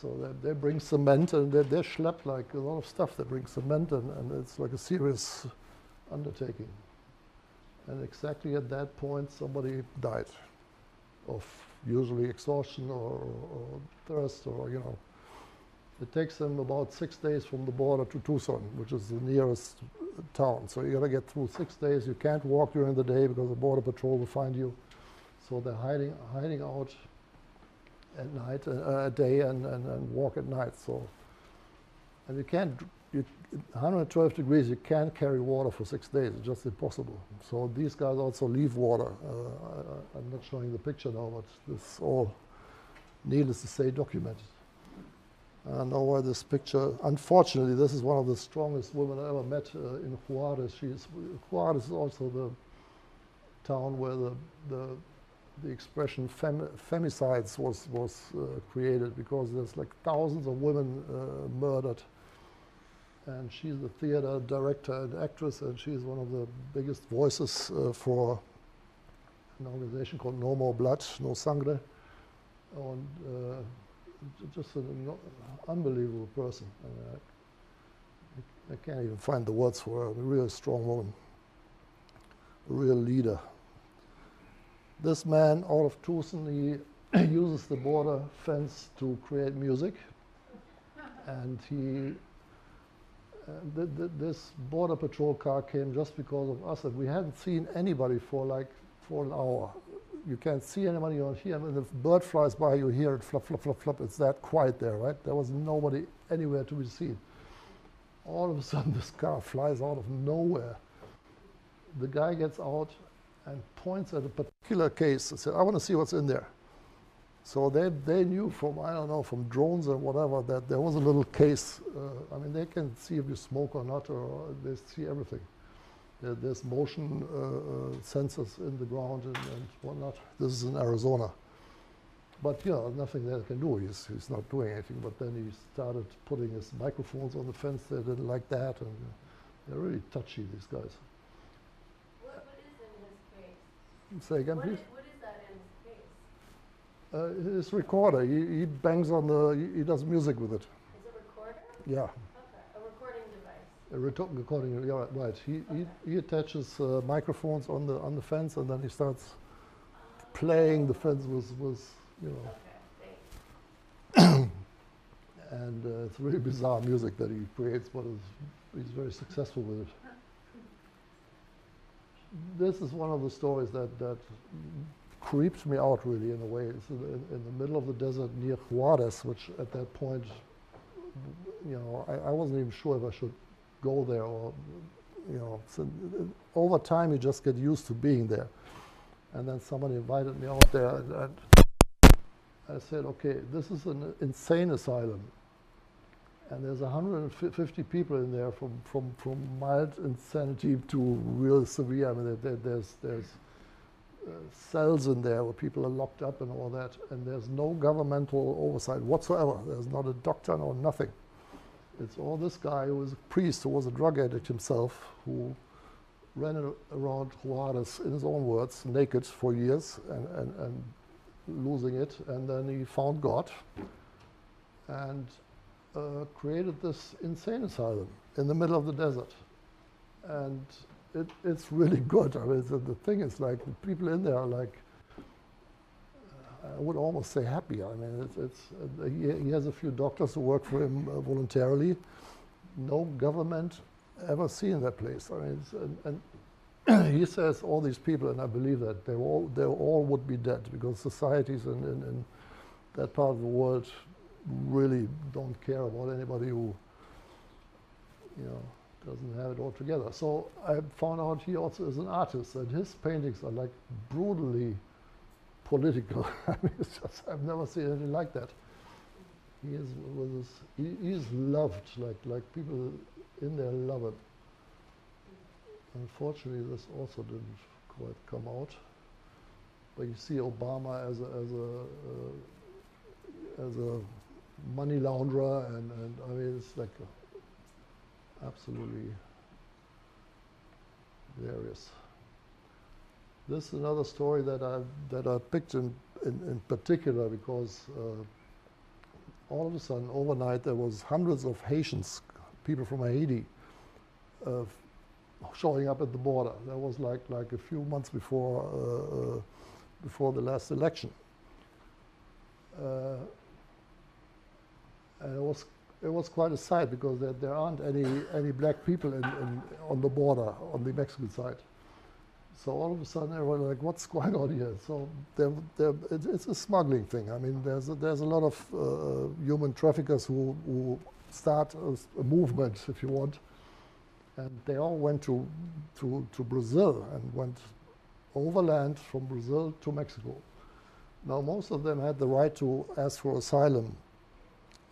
So they bring cement, and they schlep like a lot of stuff. They bring cement, and it's like a serious undertaking. And exactly at that point, somebody died of usually exhaustion or thirst, or It takes them about 6 days from the border to Tucson, which is the nearest town. So you got to get through 6 days. You can't walk during the day because the border patrol will find you. So they're hiding out at night, day, and walk at night. So, and you can't. 112 degrees. You can't carry water for 6 days. It's just impossible. So these guys also leave water. I'm not showing the picture now, but this all, needless to say, documented. I know why this picture, unfortunately, this is one of the strongest women I ever met in Juarez. Juarez is also the town where the expression femicides was created, because there's like thousands of women murdered. And she's a theater director and actress, and she's one of the biggest voices for an organization called No More Blood, No Sangre. And, just an unbelievable person. I can't even find the words for her. A real strong woman, a real leader. This man out of Tucson, he uses the border fence to create music. And this border patrol car came just because of us, and we hadn't seen anybody for an hour. You can't see anybody on here, and if a bird flies by, you hear it flop, flop, flop, flop. It's that quiet there, right? There was nobody anywhere to be seen. All of a sudden, this car flies out of nowhere. The guy gets out and points at a particular case and said, I want to see what's in there. So they knew from, I don't know, from drones or whatever, that there was a little case. I mean, they can see if you smoke or not, or they see everything. There's motion sensors in the ground and whatnot. This is in Arizona. But, you know, nothing they can do. He's not doing anything. But then he started putting his microphones on the fence. They didn't like that. And they're really touchy, these guys. What is in his case? Say again, please? What is that in his case? His recorder. He bangs on the, he does music with it. It's a recorder? Yeah. Okay, a recording device. A recording, yeah, right. He attaches microphones on the fence, and then he starts playing the fence with you know. Okay, And it's really bizarre music that he creates, but he's very successful with it. This is one of the stories that creeped me out, really, in a way. It's in the middle of the desert near Juarez, which at that point, you know, I wasn't even sure if I should go there, or, you know, so over time you just get used to being there. And then somebody invited me out there, and I said, okay, this is an insane asylum. And there's 150 people in there from mild insanity to real severe. I mean, there's cells in there where people are locked up and all that, and there's no governmental oversight whatsoever. There's not a doctor or nothing. It's all this guy who was a priest, who was a drug addict himself, who ran around Juarez, in his own words, naked for years and losing it, and then he found God and created this insane asylum in the middle of the desert. And it's really good. I mean, the thing is, like, the people in there are like, I would almost say happy. I mean, he has a few doctors who work for him voluntarily. No government ever seen that place. I mean, and he says all these people, and I believe that they all would be dead, because societies in that part of the world really don't care about anybody who, you know, doesn't have it all together. So I found out he also is an artist, and his paintings are like brutally political. I mean, it's just, I've never seen anything like that. He is he's loved, like people in there love him. Unfortunately, this also didn't quite come out. But you see Obama as a money launderer, and I mean, it's like absolutely hilarious. This is another story that I picked in particular because all of a sudden, overnight, there was hundreds of Haitians, people from Haiti, showing up at the border. That was like a few months before the last election, and it was quite a sight, because there aren't any black people on the border on the Mexican side. So all of a sudden, everyone was like, "What's going on here?" So it's a smuggling thing. I mean, there's a lot of human traffickers who start a movement, if you want, and they all went to Brazil and went overland from Brazil to Mexico. Now, most of them had the right to ask for asylum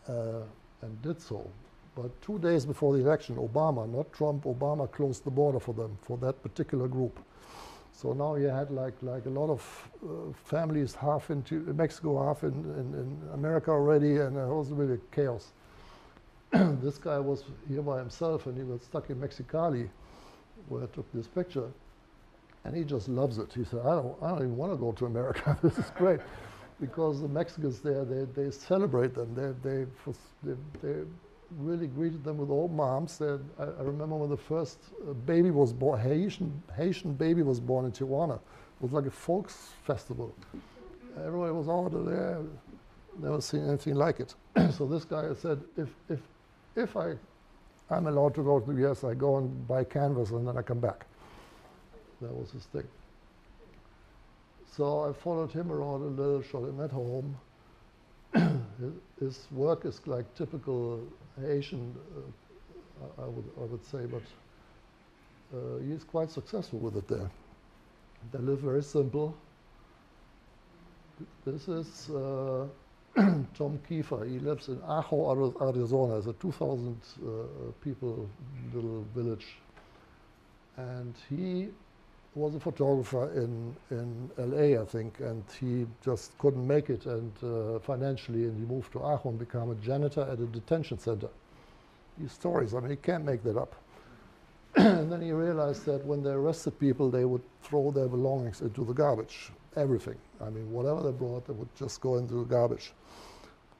and did so. But 2 days before the election, Obama, not Trump, Obama closed the border for them, for that particular group. So now you had like a lot of families, half into Mexico, half in America already, and it was really chaos. This guy was here by himself, and he was stuck in Mexicali, where I took this picture, and he just loves it. He said, I don't even want to go to America. This is great. Because the Mexicans there, they celebrate them. They really greeted them with open arms. I remember when the first baby was born, Haitian baby was born in Tijuana. It was like a folks festival. Everybody was out there Never seen anything like it. So this guy said, if I'm allowed to go to the US, I go and buy canvas and then I come back. That was his thing. So I followed him around a little, shot him at home. His work is like typical Asian, I would say, but he's quite successful with it there. They live very simple. This is Tom Kiefer. He lives in Ajo, Arizona. It's a 2,000 people little village. And he was a photographer in LA, I think, and he just couldn't make it and financially, and he moved to Ajo and became a janitor at a detention center. These stories, I mean, he can't make that up. And then he realized that when they arrested people, they would throw their belongings into the garbage, everything. I mean, whatever they brought, they would just go into the garbage.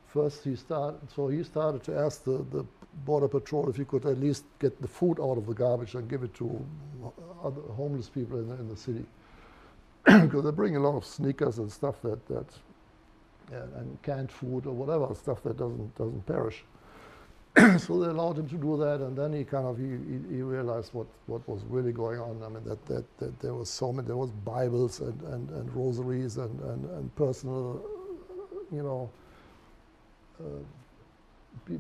First, he started to ask the Border Patrol if he could at least get the food out of the garbage and give it to other homeless people in the city. Because they bring a lot of sneakers and stuff and canned food or whatever, stuff that doesn't perish. So they allowed him to do that, and then he realized what was really going on. I mean, that there was there was Bibles and rosaries and personal,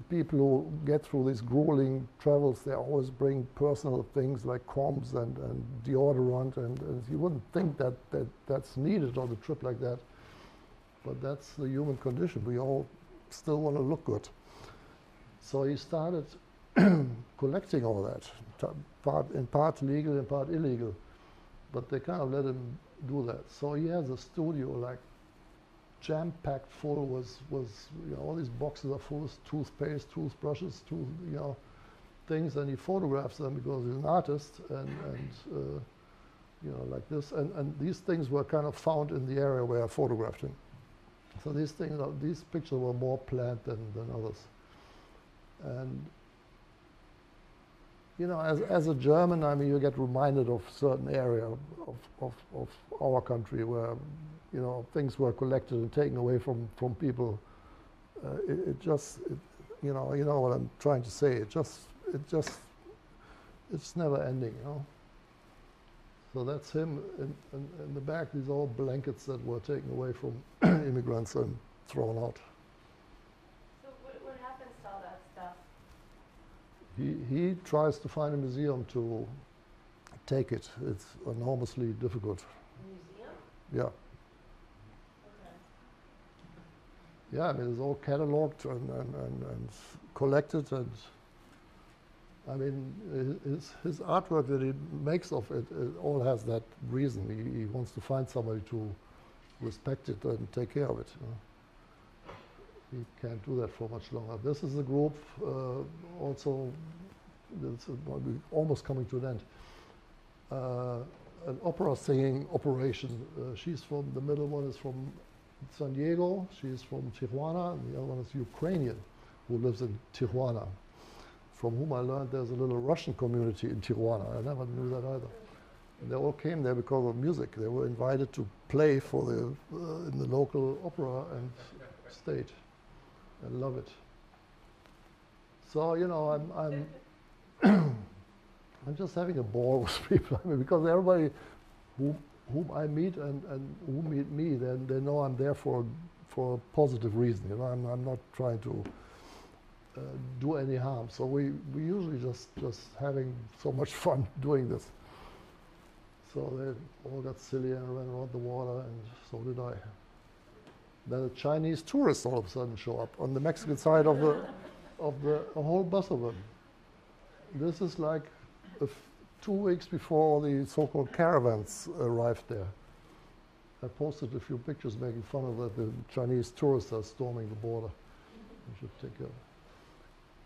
people who get through these grueling travels, they always bring personal things like combs and deodorant, and you wouldn't think that's needed on a trip like that, but that's the human condition. We all still want to look good. So he started collecting all that, in part legal, in part illegal, but they kind of let him do that. So he has a studio like jam-packed full with all these boxes are full of toothpaste, toothbrushes, things, and he photographs them because he's an artist, and like this, and these things were kind of found in the area where I photographed him. So these pictures were more planned than others. And as a German, I mean, you get reminded of certain area of our country where things were collected and taken away from people. You know what I'm trying to say. It's never ending, So that's him. In the back, these are all blankets that were taken away from immigrants and thrown out. So what happens to all that stuff? He tries to find a museum to take it. It's enormously difficult. A museum? Yeah. Yeah, I mean, it's all catalogued and collected, and I mean, his artwork that he makes of it all has that reason. He wants to find somebody to respect it and take care of it. He can't do that for much longer. This is a group also, it's almost coming to an end. An opera singing operation. She's from, the middle one is from San Diego, she's from Tijuana, and the other one is Ukrainian, who lives in Tijuana, from whom I learned there's a little Russian community in Tijuana. I never knew that either. And they all came there because of music. They were invited to play for in the local opera and stage. I love it. So, I'm I'm just having a ball with people. I mean, because everybody whom I meet and who meet me, then they know I'm there for a positive reason. I'm not trying to do any harm. So we usually just having so much fun doing this. So they all got silly and ran around the water, and so did I. Then a Chinese tourist all of a sudden show up on the Mexican side of a whole bus of them. This is like 2 weeks before the so-called caravans arrived there. I posted a few pictures making fun of that. The Chinese tourists are storming the border. We should take care of it.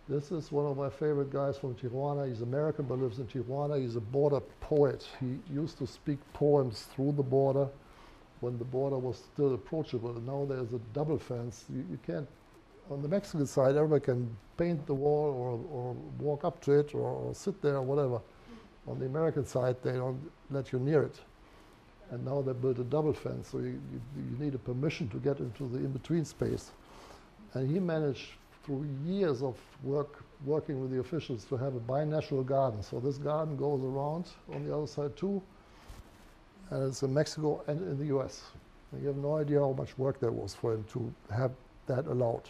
This is one of my favorite guys from Tijuana. He's American but lives in Tijuana. He's a border poet. He used to speak poems through the border when the border was still approachable. And now there's a double fence. You can't, on the Mexican side, everybody can paint the wall or walk up to it or sit there or whatever. On the American side, they don't let you near it. And now they built a double fence, so you need a permission to get into the in-between space. And he managed through years of working with the officials to have a binational garden. So this garden goes around on the other side too, and it's in Mexico and in the US. And you have no idea how much work there was for him to have that allowed.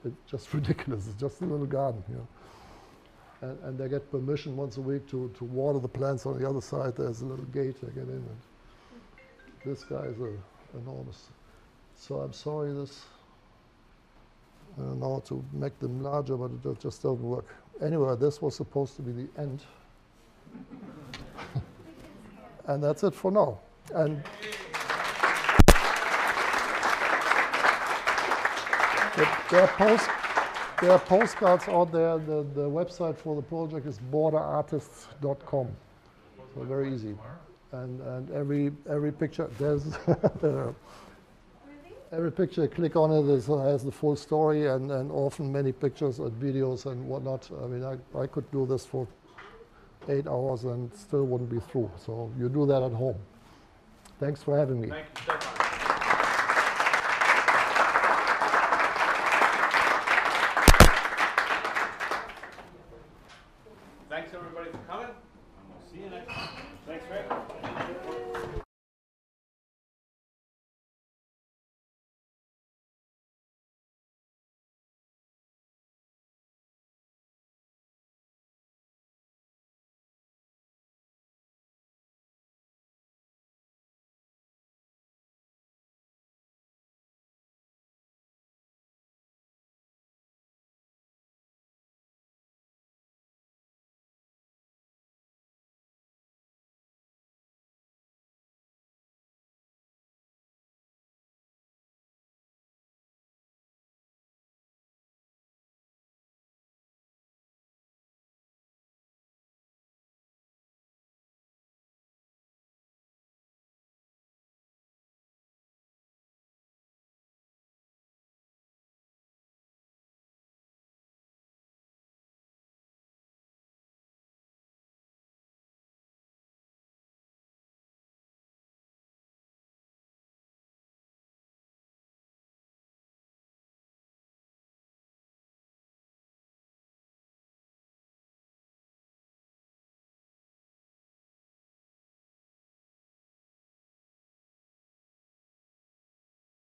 It's just ridiculous. It's just a little garden, you know. And they get permission once a week to water the plants on the other side. There's a little gate they get in. And this guy is enormous. So I'm sorry this, I don't know how to make them larger, but it just doesn't work. Anyway, this was supposed to be the end. And that's it for now. And there are postcards out there. The website for the project is borderartists.com. So very easy. And every picture, there's every picture, click on it, has the full story, and often many pictures and videos and whatnot. I mean, I could do this for 8 hours and still wouldn't be through. So you do that at home. Thanks for having me. Thank you, Stefan.